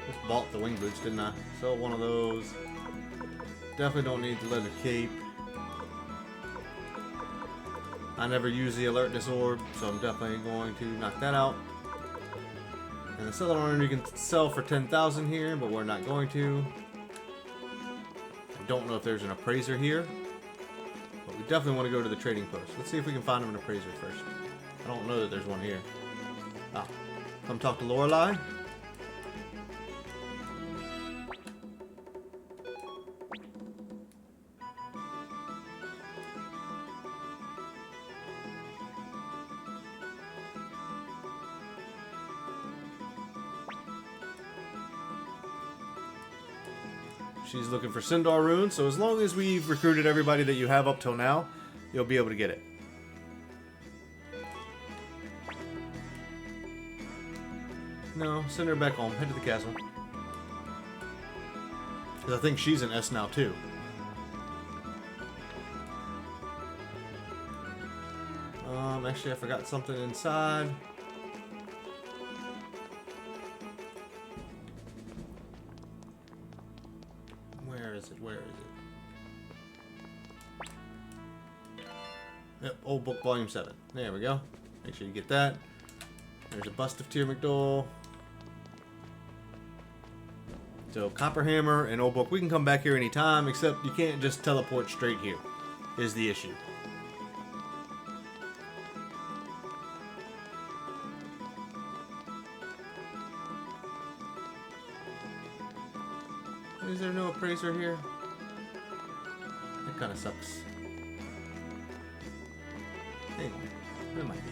Just bought the wing boots, didn't I? Sell one of those. Definitely don't need the leather cape. I never use the alertness orb, so I'm definitely going to knock that out. And the Southern Armor you can sell for 10,000 here, but we're not going to. I don't know if there's an appraiser here, but we definitely want to go to the trading post. Let's see if we can find him an appraiser first. I don't know that there's one here. Ah, come talk to Lorelei. She's looking for Sindar runes, so as long as we've recruited everybody that you have up till now, you'll be able to get it. No, send her back home. Head to the castle. Because I think she's an S now, too. Actually, I forgot something inside. Where is it? Where is it? Yep, Old Book Volume 7. There we go. Make sure you get that. There's a bust of Toran McDowell. So, Copper Hammer and Old Book. We can come back here anytime, except you can't just teleport straight here, is the issue. Is there no appraiser here? That kind of sucks. Hang on. There might be.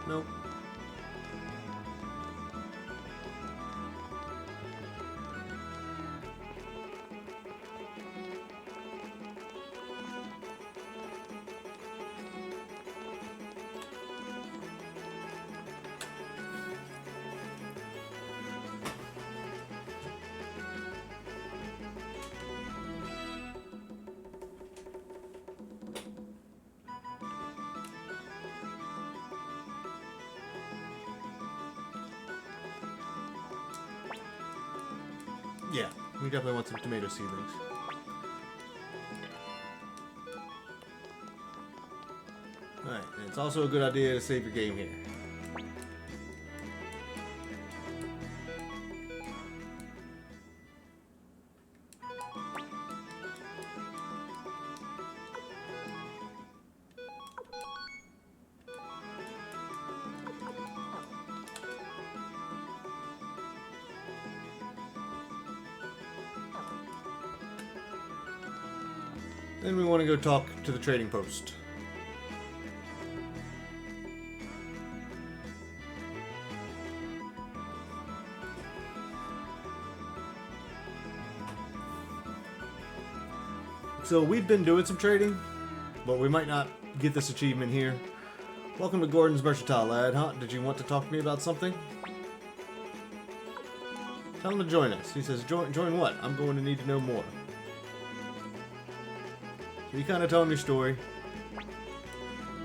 Nope. Yeah, we definitely want some tomato seedlings. Alright, and it's also a good idea to save your game here. Then we want to go talk to the trading post. So we've been doing some trading, but we might not get this achievement here. Welcome to Gordon's Mercantile, lad. Huh? Did you want to talk to me about something? Tell him to join us. He says, join what? I'm going to need to know more. So you kind of tell him your story.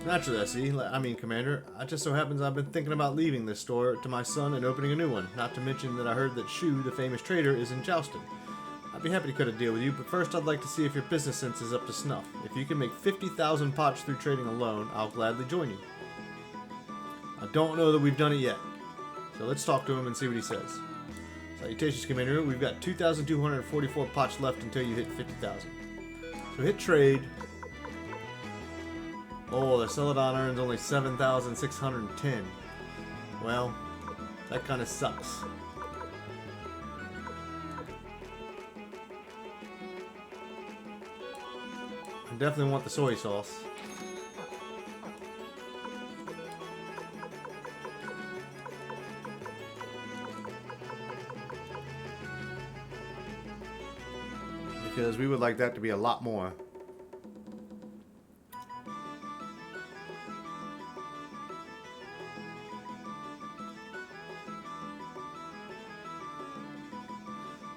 Naturally, I see. I mean, Commander, it just so happens I've been thinking about leaving this store to my son and opening a new one. Not to mention that I heard that Shu, the famous trader, is in Joustin. I'd be happy to cut a deal with you, but first I'd like to see if your business sense is up to snuff. If you can make 50,000 pots through trading alone, I'll gladly join you. I don't know that we've done it yet, so let's talk to him and see what he says. Salutations, Commander. We've got 2,244 pots left until you hit 50,000. So hit trade. Oh, the Celadon earns only 7,610. Well, that kind of sucks. I definitely want the soy sauce. Because we would like that to be a lot more.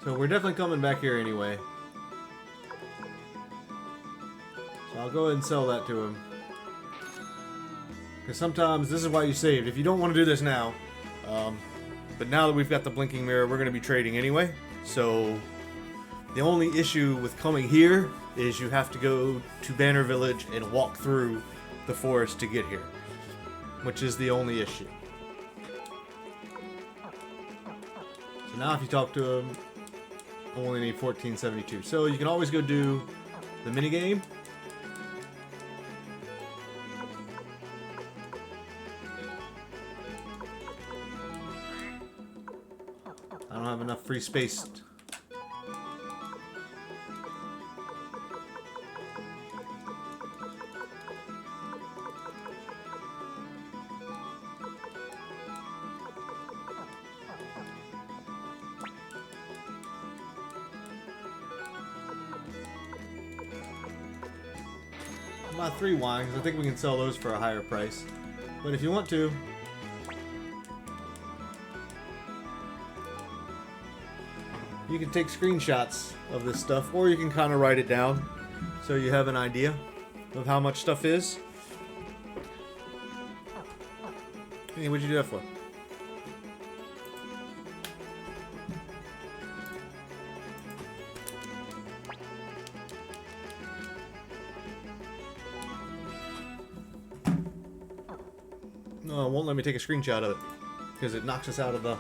So we're definitely coming back here anyway. So I'll go ahead and sell that to him. Because sometimes this is why you saved. If you don't want to do this now, but now that we've got the blinking mirror, we're going to be trading anyway. So the only issue with coming here is you have to go to Banner Village and walk through the forest to get here, which is the only issue. So now if you talk to him, only need 1472. So you can always go do the minigame. I don't have enough free space. About 3 wines. I think we can sell those for a higher price. But if you want to, you can take screenshots of this stuff, or you can kind of write it down so you have an idea of how much stuff is. Hey, what'd you do that for? No, it won't let me take a screenshot of it because it knocks us out of the...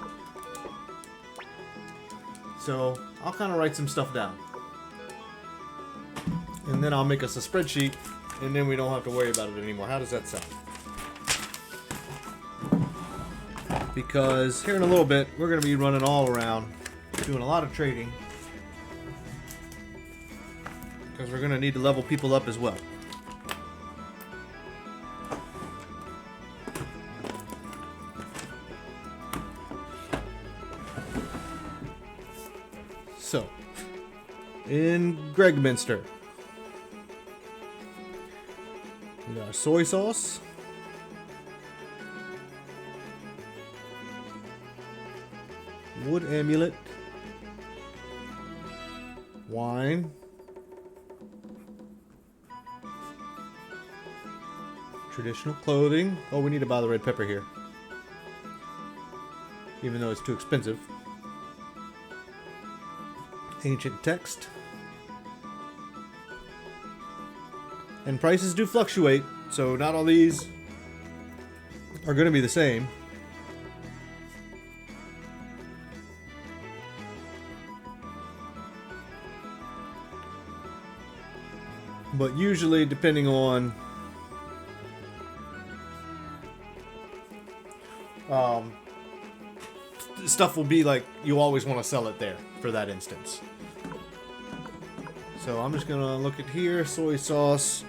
So I'll kind of write some stuff down, and then I'll make us a spreadsheet, and then we don't have to worry about it anymore. How does that sound? Because here in a little bit we're going to be running all around doing a lot of trading, because we're going to need to level people up as well. So, in Gregminster, we got soy sauce, wood amulet, wine, traditional clothing. Oh, we need to buy the red pepper here, even though it's too expensive. Ancient text. And prices do fluctuate, so not all these are going to be the same. But usually, depending on stuff will be like, you always want to sell it there for that instance. So I'm just gonna look at here. Soy sauce,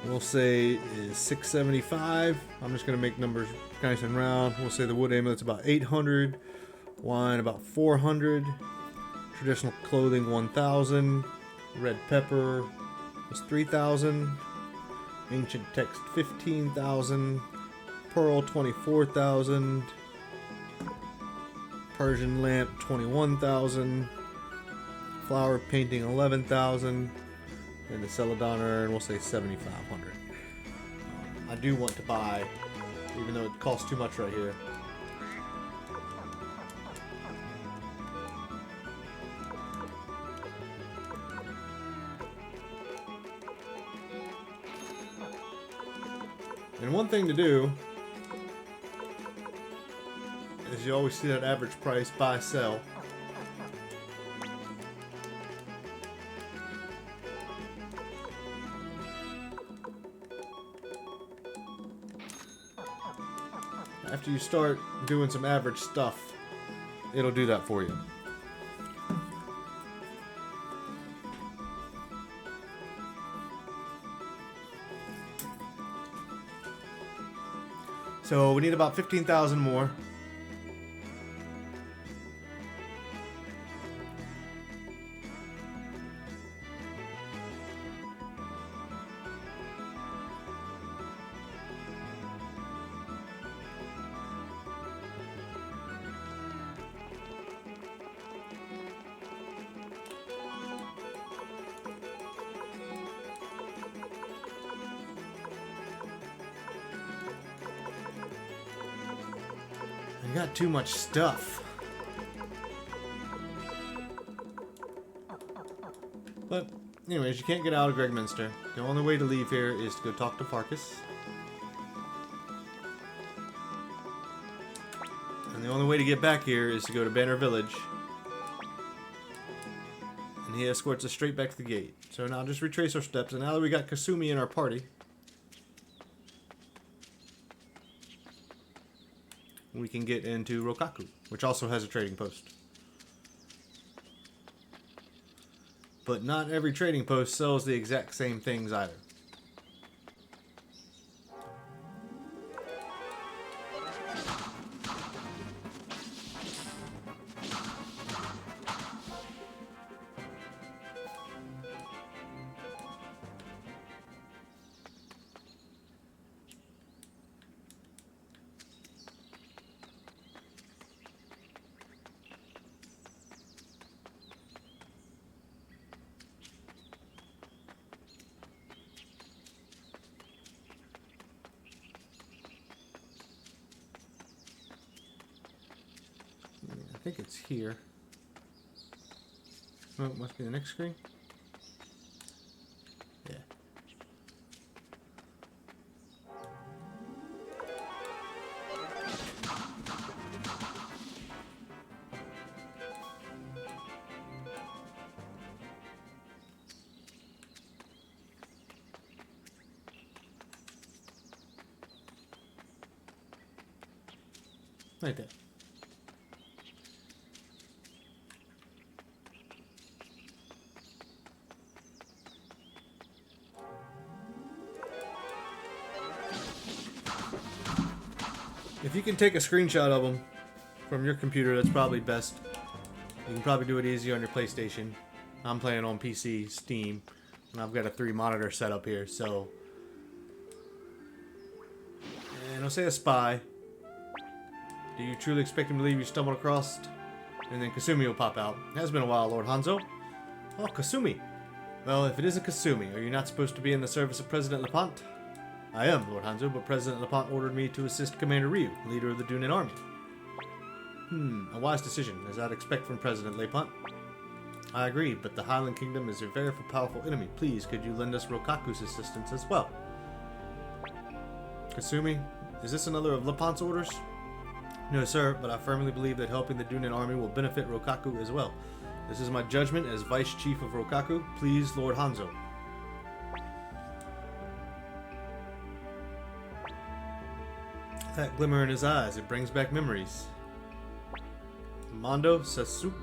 we'll say is 675. I'm just gonna make numbers nice and round. We'll say the wood amulet's about 800, wine about 400, traditional clothing 1,000, Red pepper was 3,000. Ancient text 15,000. Pearl 24,000. Persian lamp 21,000. Flower painting 11,000. And the celadonna urn, we'll say 7,500. I do want to buy, even though it costs too much right here. And one thing to do is you always see that average price, buy, sell. After you start doing some average stuff, it'll do that for you. So we need about 15,000 more. You got too much stuff. But, anyways, you can't get out of Gregminster. The only way to leave here is to go talk to Farkas. And the only way to get back here is to go to Banner Village. And he escorts us straight back to the gate. So now just retrace our steps. And now that we got Kasumi in our party, we can get into Rokaku, which also has a trading post. But not every trading post sells the exact same things either. I think it's here. Oh, it must be the next screen. Yeah. Right there. If you can take a screenshot of them from your computer, that's probably best. You can probably do it easy on your PlayStation. I'm playing on PC, Steam, and I've got a 3-monitor setup here, so... And I'll say a spy. Do you truly expect him to leave you stumbled across? And then Kasumi will pop out. It has been a while, Lord Hanzo. Oh, Kasumi. Well, if it isn't Kasumi, are you not supposed to be in the service of President Lepant? I am, Lord Hanzo, but President Lepant ordered me to assist Commander Ryu, leader of the Dunin army. A wise decision, as I'd expect from President Lepant. I agree, but the Highland Kingdom is a very powerful enemy. Please, could you lend us Rokaku's assistance as well? Kasumi, is this another of Lepant's orders? No, sir, but I firmly believe that helping the Dunin army will benefit Rokaku as well. This is my judgment as Vice Chief of Rokaku. Please, Lord Hanzo. That glimmer in his eyes, it brings back memories. Mondo Sasu.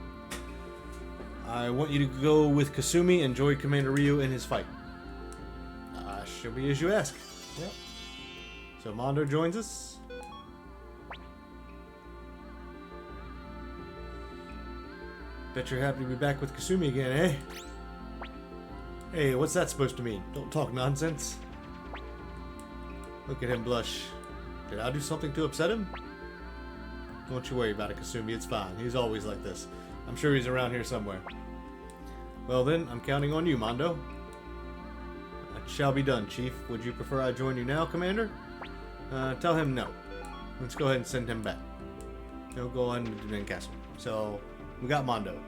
I want you to go with Kasumi and join Commander Ryu in his fight. Shall be as you ask. Yep. So Mondo joins us. Bet you're happy to be back with Kasumi again, eh? Hey, what's that supposed to mean? Don't talk nonsense. Look at him blush. Did I do something to upset him? Don't you worry about it, Kasumi. It's fine. He's always like this. I'm sure he's around here somewhere. Well then, I'm counting on you, Mondo. That shall be done, Chief. Would you prefer I join you now, Commander? Tell him no. Let's go ahead and send him back. He'll go on to the castle. So, we got Mondo.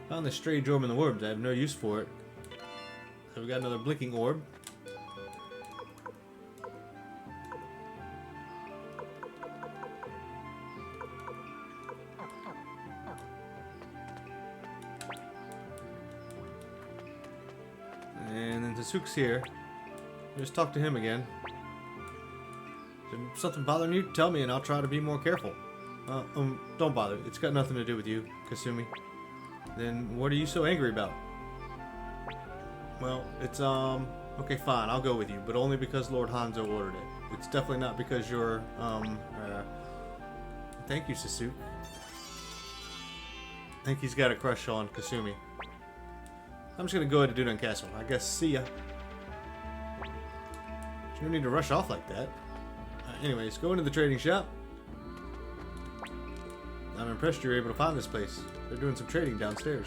Found this strange orb in the orbs. I have no use for it. So we got another blinking orb. And then Tasuke's here. Just talk to him again. If something bothering you, tell me and I'll try to be more careful. Don't bother. It's got nothing to do with you, Kasumi. Then what are you so angry about? Well, it's, okay, fine, I'll go with you, but only because Lord Hanzo ordered it. It's definitely not because you're, thank you, Sasuke. I think he's got a crush on Kasumi. I'm just gonna go ahead to Dunan Castle. I guess, see ya. You don't need to rush off like that. Anyways, go into the trading shop. I'm impressed you were able to find this place. They're doing some trading downstairs.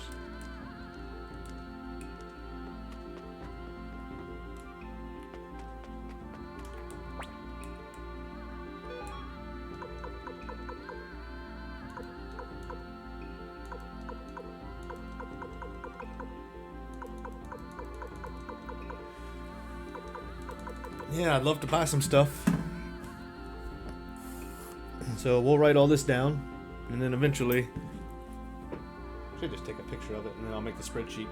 Yeah, I'd love to buy some stuff. So we'll write all this down, and then eventually, should just take a picture of it, and then I'll make the spreadsheet.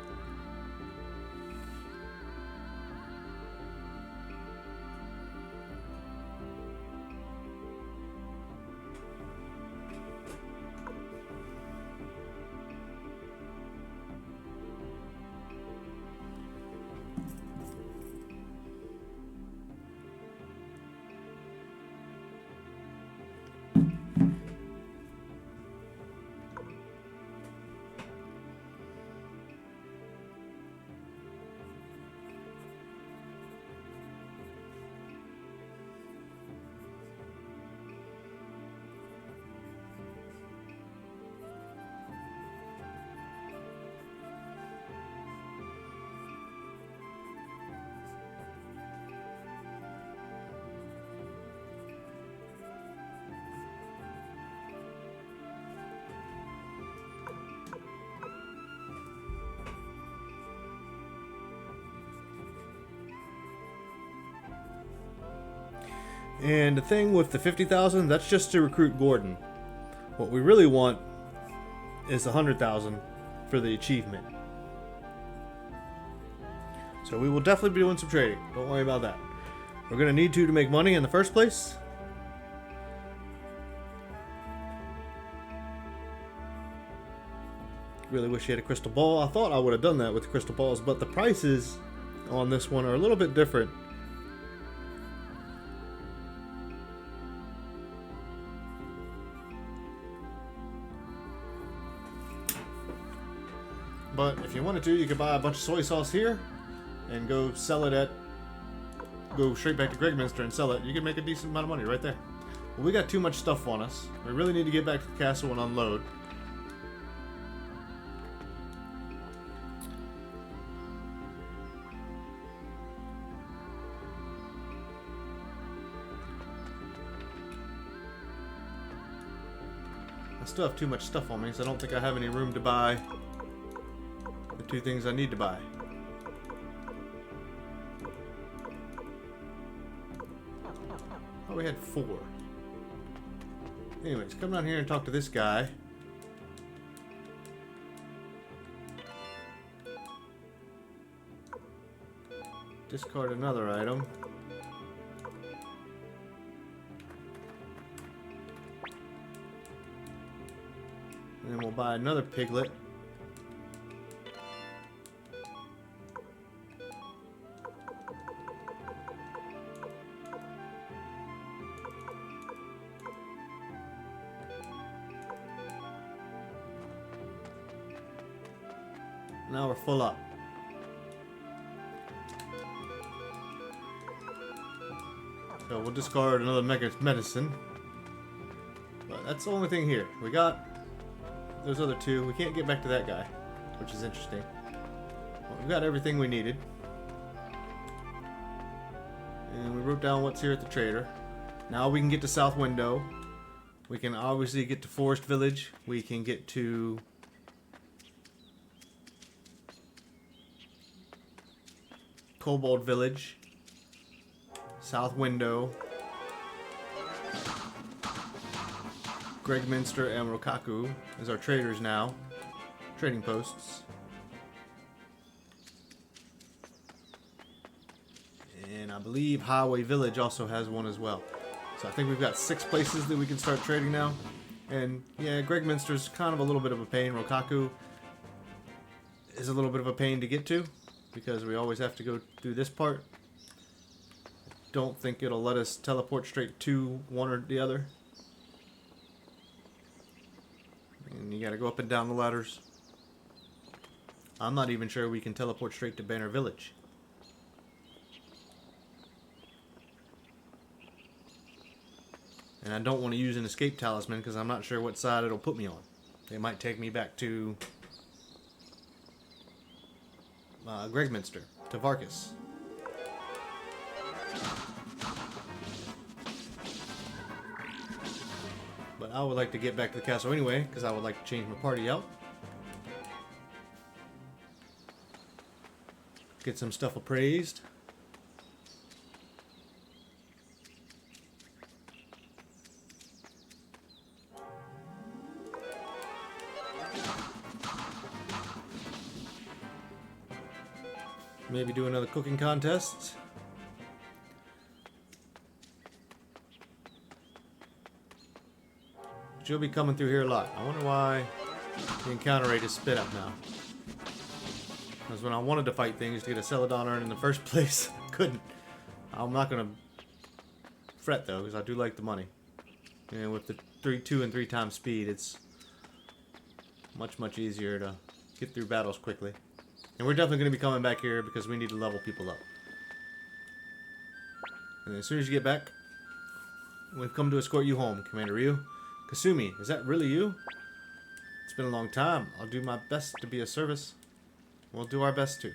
And the thing with the 50,000, that's just to recruit Gordon. What we really want is 100,000 for the achievement. So we will definitely be doing some trading. Don't worry about that. We're going to need to make money in the first place. Really wish you had a crystal ball. I thought I would have done that with the crystal balls, but the prices on this one are a little bit different. But if you wanted to, you could buy a bunch of soy sauce here and go sell it at, go straight back to Gregminster and sell it. You can make a decent amount of money right there. But we got too much stuff on us. We really need to get back to the castle and unload. I still have too much stuff on me, so I don't think I have any room to buy the two things I need to buy. Oh, we had 4. Anyways, come down here and talk to this guy. Discard another item. And then we'll buy another piglet. Now we're full up. So we'll discard another mega medicine. But that's the only thing here. We got those other two. We can't get back to that guy, which is interesting. Well, we've got everything we needed. And we wrote down what's here at the trader. Now we can get to South Window. We can obviously get to Forest Village. We can get to Kobold Village, South Window, Gregminster and Rokaku as our traders now, trading posts. And I believe Highway Village also has one as well. So I think we've got 6 places that we can start trading now. And yeah, Gregminster's kind of a little bit of a pain. Rokaku is a little bit of a pain to get to, because we always have to go through this part. Don't think it'll let us teleport straight to one or the other. And you gotta go up and down the ladders. I'm not even sure we can teleport straight to Banner Village. And I don't want to use an escape talisman because I'm not sure what side it'll put me on. It might take me back to Gregminster, to Varkas. But I would like to get back to the castle anyway, because I would like to change my party out. Get some stuff appraised. Maybe do another cooking contest. She'll be coming through here a lot. I wonder why the encounter rate is spit up now. Because when I wanted to fight things to get a Celadon urn in the first place, couldn't. I'm not going to fret though, because I do like the money. And with the 2 and 3 times speed, it's much easier to get through battles quickly. And we're definitely going to be coming back here because we need to level people up. And as soon as you get back, we've come to escort you home, Commander Ryu. Kasumi, is that really you? It's been a long time. I'll do my best to be of service. We'll do our best too.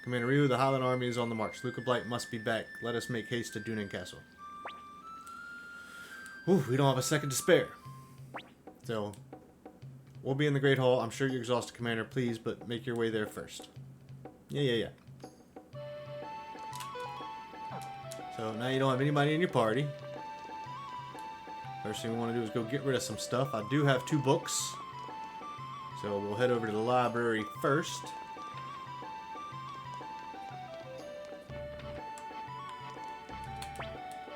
Commander Ryu, the Highland Army is on the march. Luca Blight must be back. Let us make haste to Dunan Castle. Ooh, we don't have a second to spare. So, we'll be in the Great Hall. I'm sure you're exhausted, Commander. Please, but make your way there first. Yeah. So, now you don't have anybody in your party. First thing we want to do is go get rid of some stuff. I do have 2 books. So, we'll head over to the library first.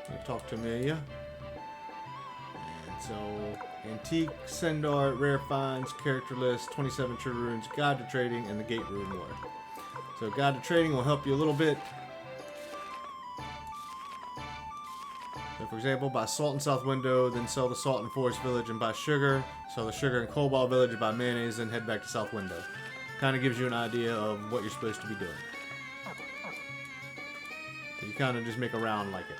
We'll talk to Amelia. And so, Antique, Sendar, Rare Finds, Character List, 27 True Runes, Guide to Trading, and the Gate Rune War. So Guide to Trading will help you a little bit. So for example, buy salt in South Window, then sell the salt in Forest Village and buy sugar. Sell the sugar in Cobalt Village, buy mayonnaise, and head back to South Window. Kind of gives you an idea of what you're supposed to be doing. So you kind of just make a round like it.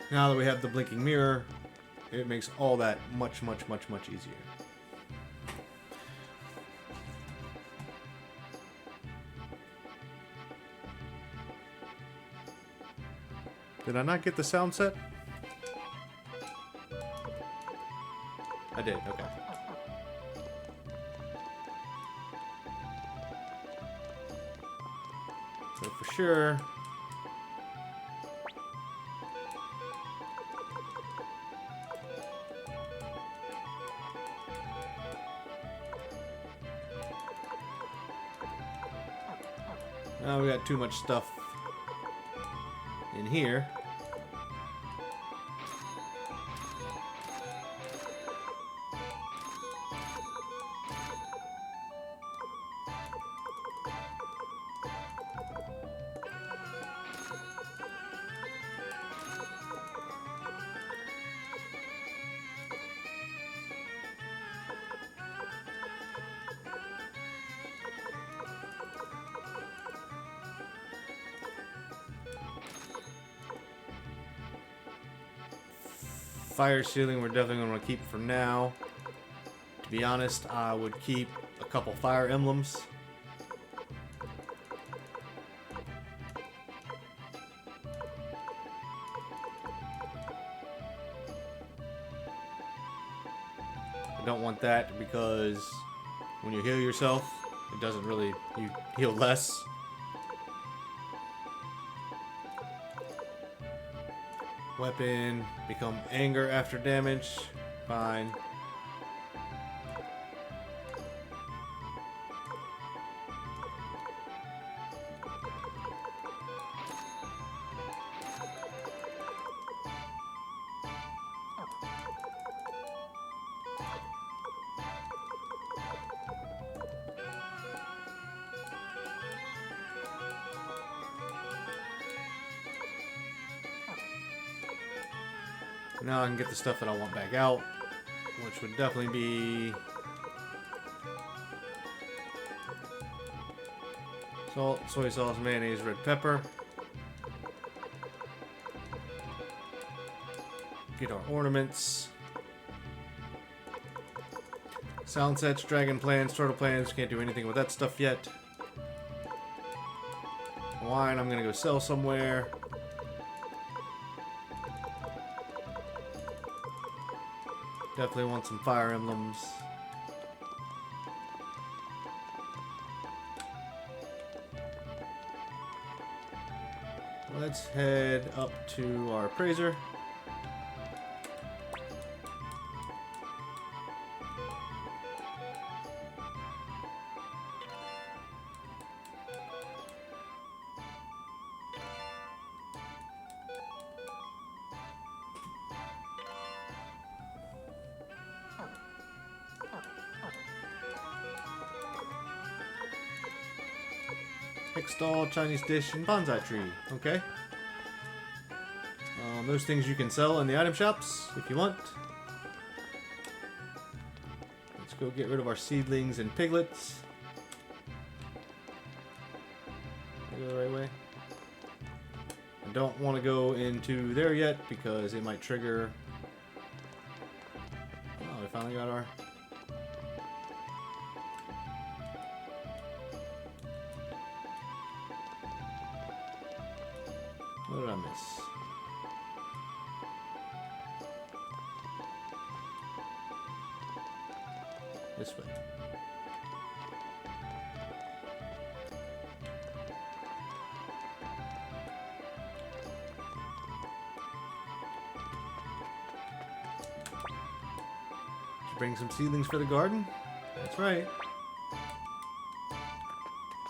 Now that we have the blinking mirror, it makes all that much easier. Did I not get the sound set? I did, okay. So for sure, now we got too much stuff in here. fire sealing we're definitely going to want to keep for now. To be honest, I would keep a couple fire emblems. I don't want that because when you heal yourself, it doesn't really, you heal less. Weapon, become anger after damage, fine. Now I can get the stuff that I want back out, which would definitely be salt, soy sauce, mayonnaise, red pepper. Get our ornaments. Sound sets, dragon plans, turtle plans. Can't do anything with that stuff yet. Wine, I'm gonna go sell somewhere. Definitely want some fire emblems. Let's head up to our appraiser. Stall, Chinese dish, and bonsai tree. Okay. Those things you can sell in the item shops if you want. Let's go get rid of our seedlings and piglets. Did I go the right way? I don't want to go into there yet because it might trigger. Oh, we finally got our. What did I miss? This way. Should bring some seedlings for the garden. That's right.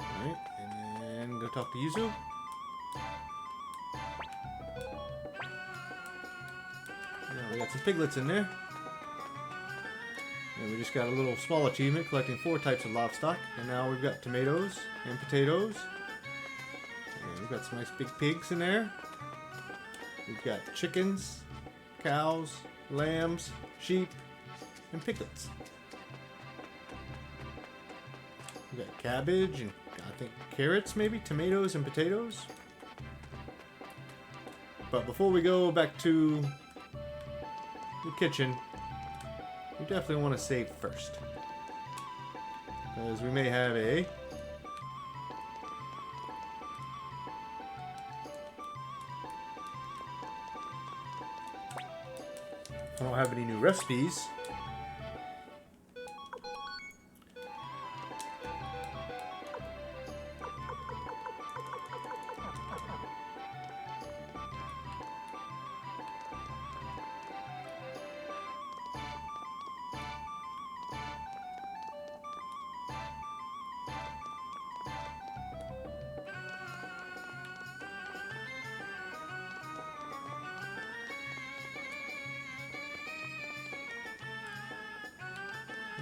Alright, and then go talk to Yuzu. We got some piglets in there. And we just got a little small achievement collecting 4 types of livestock. And now we've got tomatoes and potatoes. And we've got some nice big pigs in there. We've got chickens, cows, lambs, sheep, and piglets. We've got cabbage and I think carrots maybe, tomatoes and potatoes. But before we go back to the kitchen, we definitely want to save first, because we may have a I don't have any new recipes.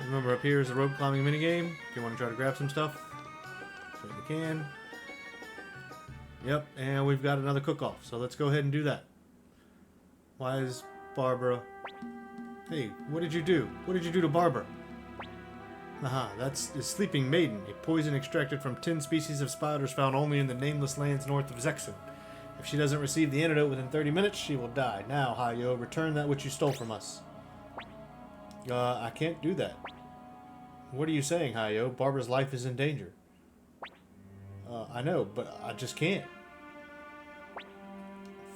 Remember, up here is the rope climbing minigame. If you want to try to grab some stuff, certainly can. Yep, and we've got another cook-off, so let's go ahead and do that. Why is Barbara... Hey, what did you do? What did you do to Barbara? Aha, that's the Sleeping Maiden, a poison extracted from 10 species of spiders found only in the nameless lands north of Zexen. If she doesn't receive the antidote within 30 minutes, she will die. Now, Hayo, return that which you stole from us. I can't do that. What are you saying, Hayo? Barbara's life is in danger. I know, but I just can't.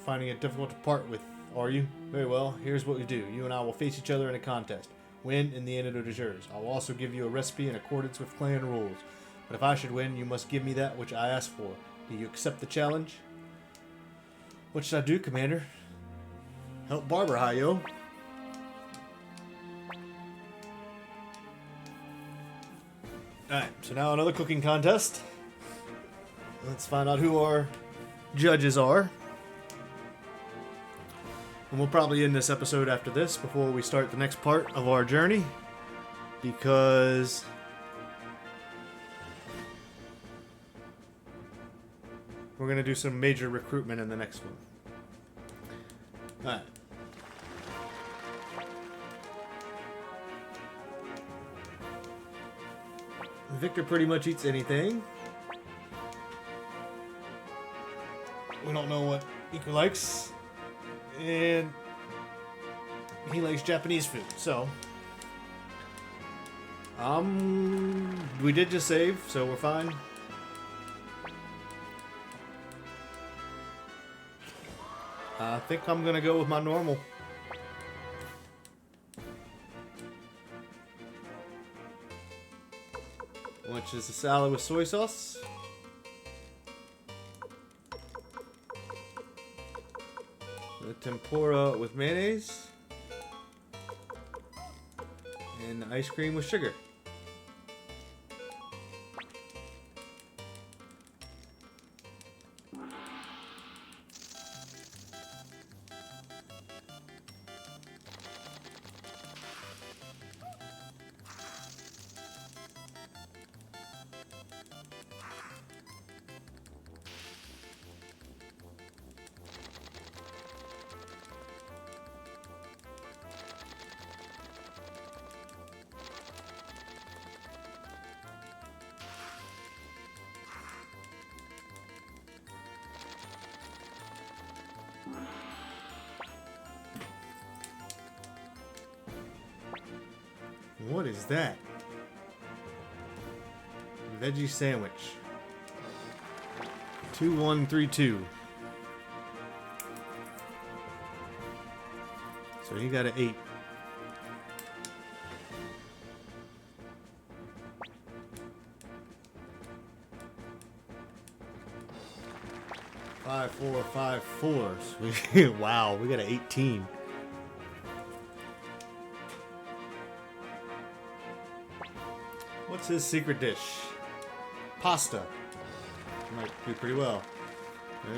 Finding it difficult to part with, are you? Very well, here's what we do. You and I will face each other in a contest. Win, and the antidote is yours. I will also give you a recipe in accordance with clan rules. But if I should win, you must give me that which I ask for. Do you accept the challenge? What should I do, Commander? Help Barbara, Hayo. Alright, so now another cooking contest. Let's find out who our judges are. And we'll probably end this episode after this before we start the next part of our journey. Because we're going to do some major recruitment in the next one. Alright. Victor pretty much eats anything. We don't know what Iko likes. And he likes Japanese food, so we did just save, so we're fine. I think I'm gonna go with my normal. Which is a salad with soy sauce. The tempura with mayonnaise. And the ice cream with sugar. What is that? Veggie sandwich. 2132. So he got an 8. Five, 4, 5, 4. Wow, we got an 18. What's his secret dish? Pasta. Might do pretty well.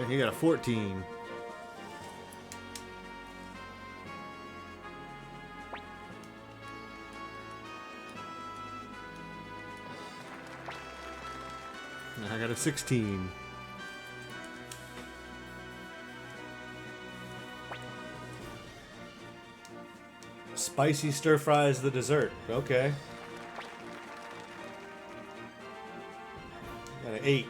He got a 14. I got a 16. Spicy stir fry is the dessert. Okay. Got an 8.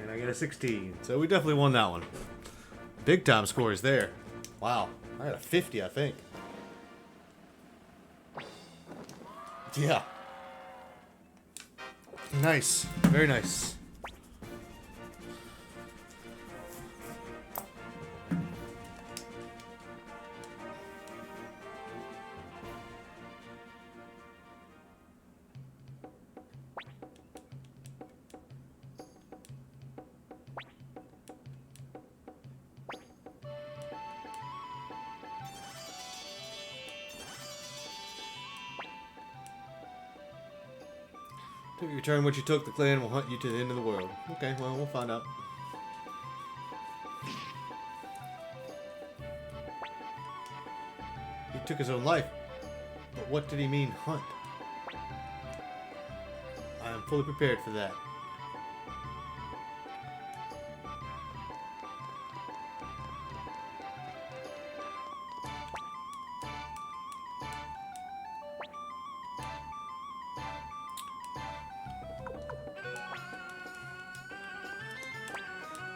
And I get a 16. So we definitely won that one. Big time scores there. Wow. I got a 50, I think. Yeah. Nice. Very nice. If you return what you took, the clan will hunt you to the end of the world. Okay, well, we'll find out. He took his own life. But what did he mean, hunt? I am fully prepared for that.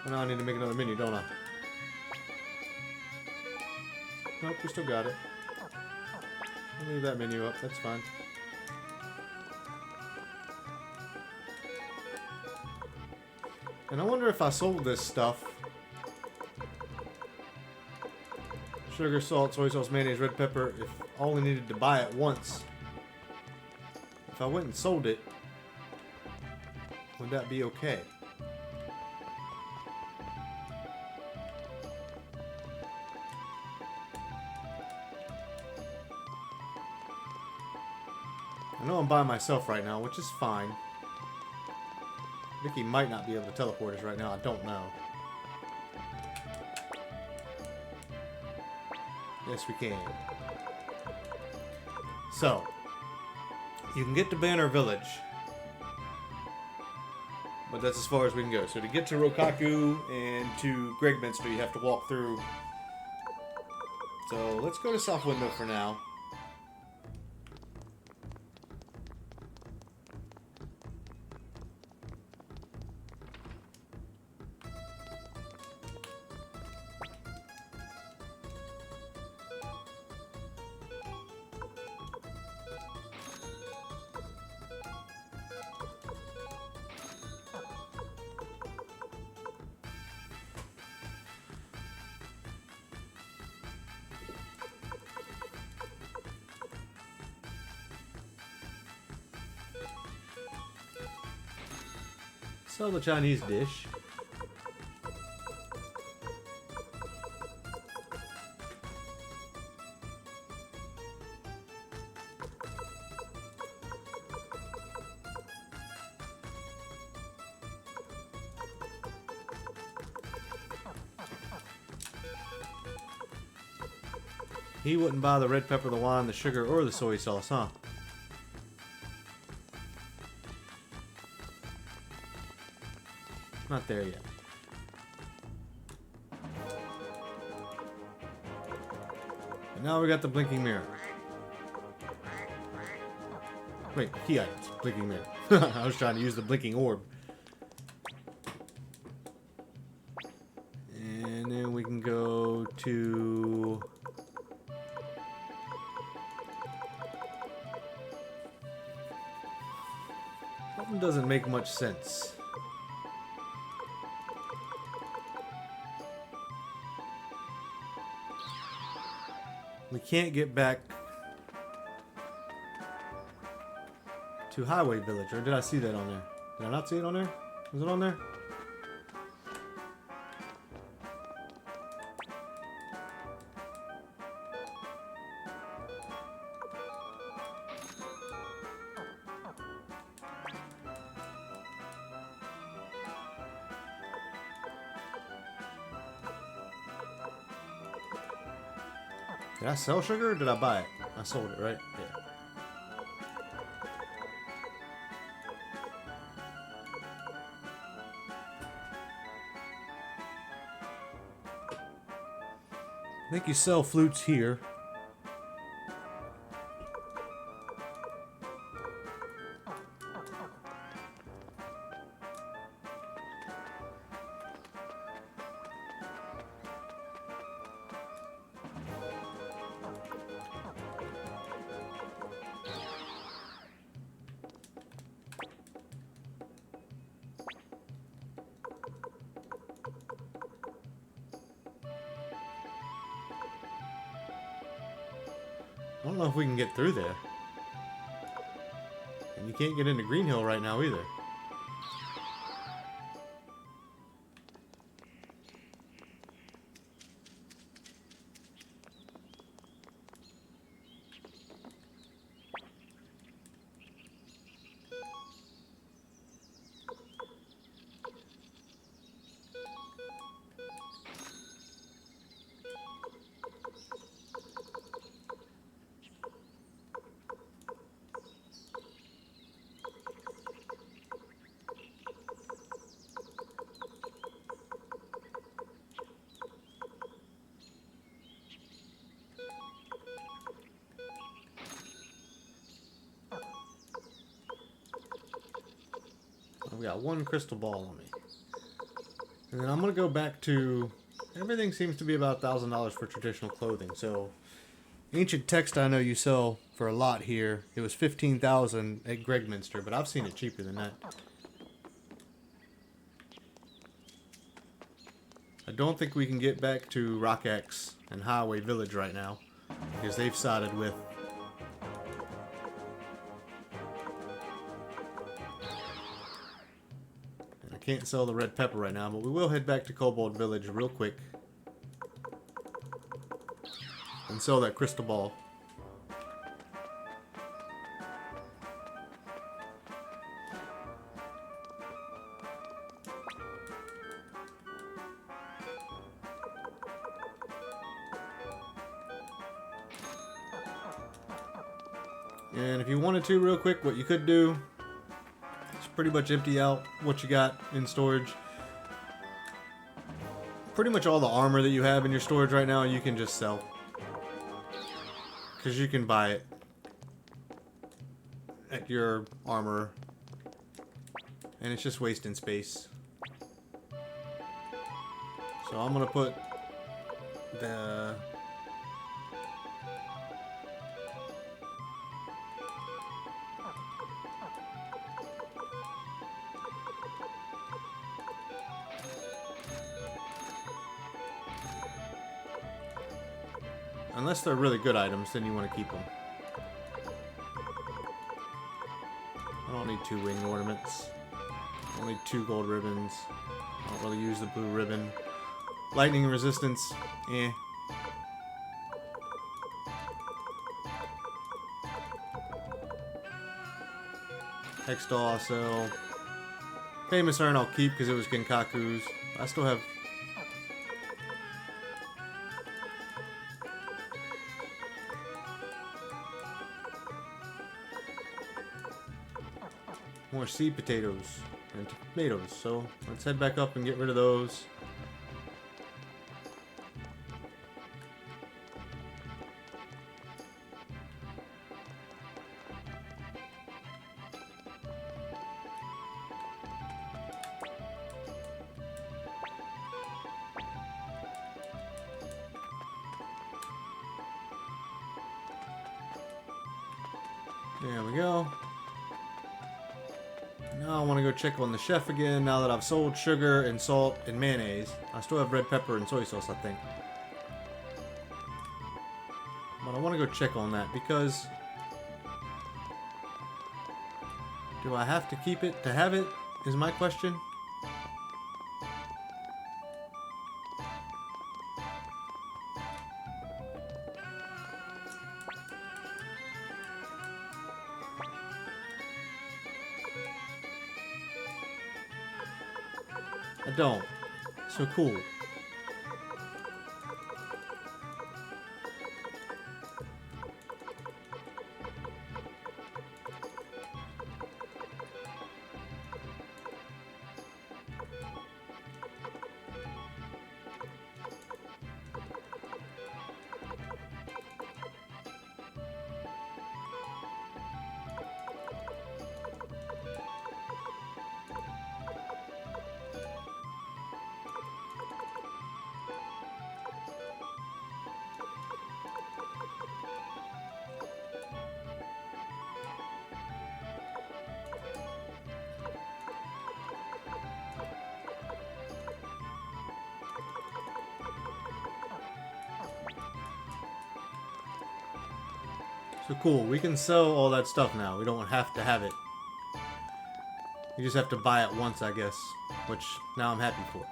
Oh, now I need to make another menu, don't I? Nope, we still got it. I'll leave that menu up, that's fine. And I wonder if I sold this stuff. Sugar, salt, soy sauce, mayonnaise, red pepper. If all I needed to buy at once. If I went and sold it, would that be okay? I know I'm by myself right now, which is fine. Vicky might not be able to teleport us right now. I don't know. Yes, we can. So, you can get to Banner Village, but that's as far as we can go. So to get to Rokaku and to Gregminster, you have to walk through. So let's go to South Window for now. Sell the Chinese dish. He wouldn't buy the red pepper, the wine, the sugar, or the soy sauce, huh? Not there yet. And now we got the blinking mirror. Wait, key items. Blinking mirror. I was trying to use the blinking orb. And then we can go to... Something doesn't make much sense. We can't get back to Highway Village, or did I see that on there? Did I not see it on there? Was it on there? Did I sell sugar or did I buy it? I sold it, right? Yeah. I think you sell flutes here. I don't know if we can get through there. And you can't get into Green Hill right now either. I've got one crystal ball on me. And then I'm going to go back to... Everything seems to be about $1,000 for traditional clothing. So, ancient text I know you sell for a lot here. It was $15,000 at Gregminster, but I've seen it cheaper than that. I don't think we can get back to Rockaxe and Highway Village right now, because they've sided with... And I can't sell the red pepper right now, but we will head back to Kobold Village real quick. And sell that crystal ball. And if you wanted to, real quick, what you could do is pretty much empty out what you got in storage. Pretty much all the armor that you have in your storage right now, you can just sell. Because you can buy it at your armor. And it's just wasting space. So I'm going to put the... Unless they're really good items, then you want to keep them. I don't need 2 wing ornaments. I don't need 2 gold ribbons. I don't really use the blue ribbon. Lightning resistance, eh. Hextall I'll sell. Famous Urn I'll keep because it was Genkaku's. I still have... more seed potatoes and tomatoes, so let's head back up and get rid of those. There we go. Now I want to go check on the chef again, now that I've sold sugar and salt and mayonnaise. I still have red pepper and soy sauce, I think. But I want to go check on that, because... do I have to keep it to have it, is my question. I don't. So cool. So cool, we can sell all that stuff now. We don't have to have it. You just have to buy it once, I guess. Which, now I'm happy for.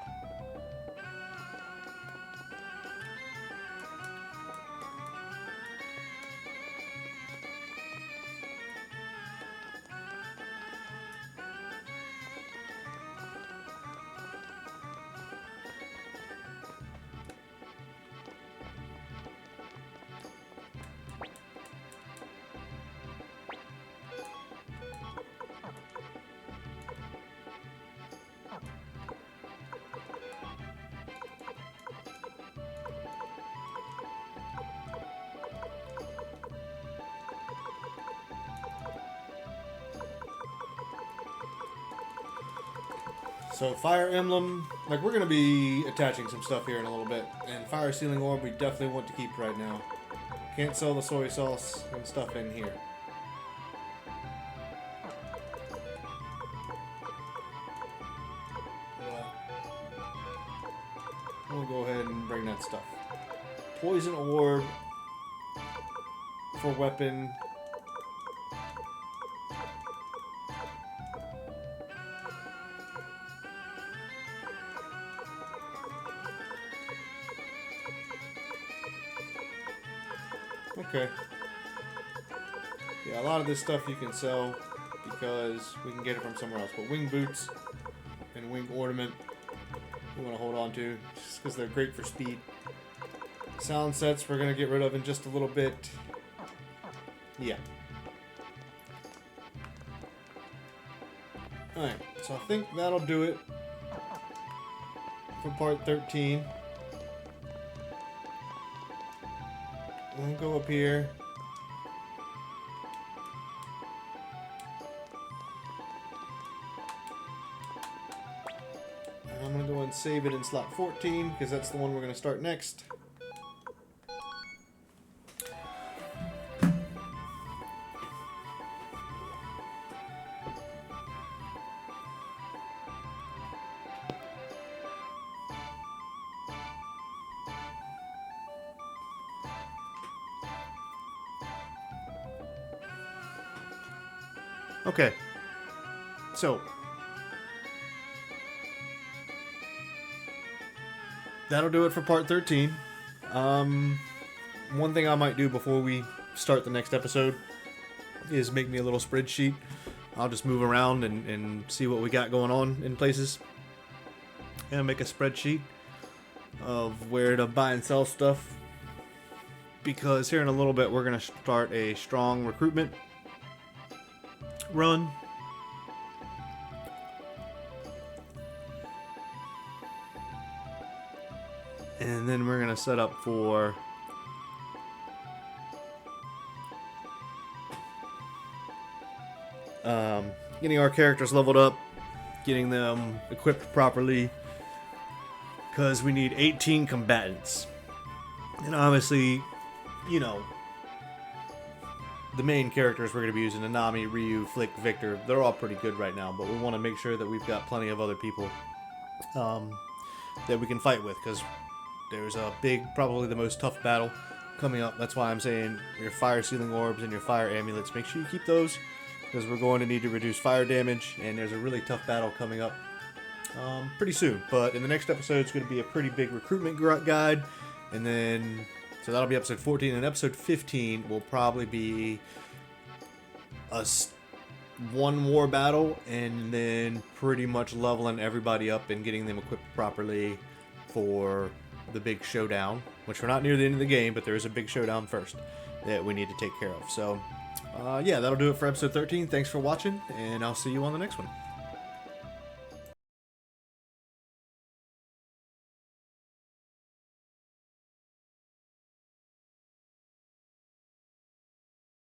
So Fire Emblem, like we're gonna be attaching some stuff here in a little bit, and Fire Sealing Orb we definitely want to keep right now. Can't sell the soy sauce and stuff in here. We'll go ahead and bring that stuff. Poison Orb for weapon. Okay. Yeah, a lot of this stuff you can sell because we can get it from somewhere else. But wing boots and wing ornament we want to hold on to just because they're great for speed. Sound sets we're going to get rid of in just a little bit. Yeah. Alright, so I think that'll do it for part 13. We'll go up here. And I'm going to go and save it in slot 14 because that's the one we're going to start next. Okay, so that'll do it for part 13. One thing I might do before we start the next episode is make me a little spreadsheet. I'll just move around and see what we got going on in places and make a spreadsheet of where to buy and sell stuff, because here in a little bit we're going to start a strong recruitment run. And then we're going to set up for getting our characters leveled up, getting them equipped properly, because we need 18 combatants. And obviously, you know, the main characters we're going to be using, Nanami, Ryu, Flick, Victor, they're all pretty good right now, but we want to make sure that we've got plenty of other people that we can fight with, because there's a big, probably the most tough battle coming up. That's why I'm saying your fire sealing orbs and your fire amulets, make sure you keep those, because we're going to need to reduce fire damage, and there's a really tough battle coming up pretty soon. But in the next episode, it's going to be a pretty big recruitment guide, and then so that'll be episode 14, and episode 15 will probably be one war battle, and then pretty much leveling everybody up and getting them equipped properly for the big showdown, which we're not near the end of the game, but there is a big showdown first that we need to take care of. So, yeah, that'll do it for episode 13. Thanks for watching, and I'll see you on the next one.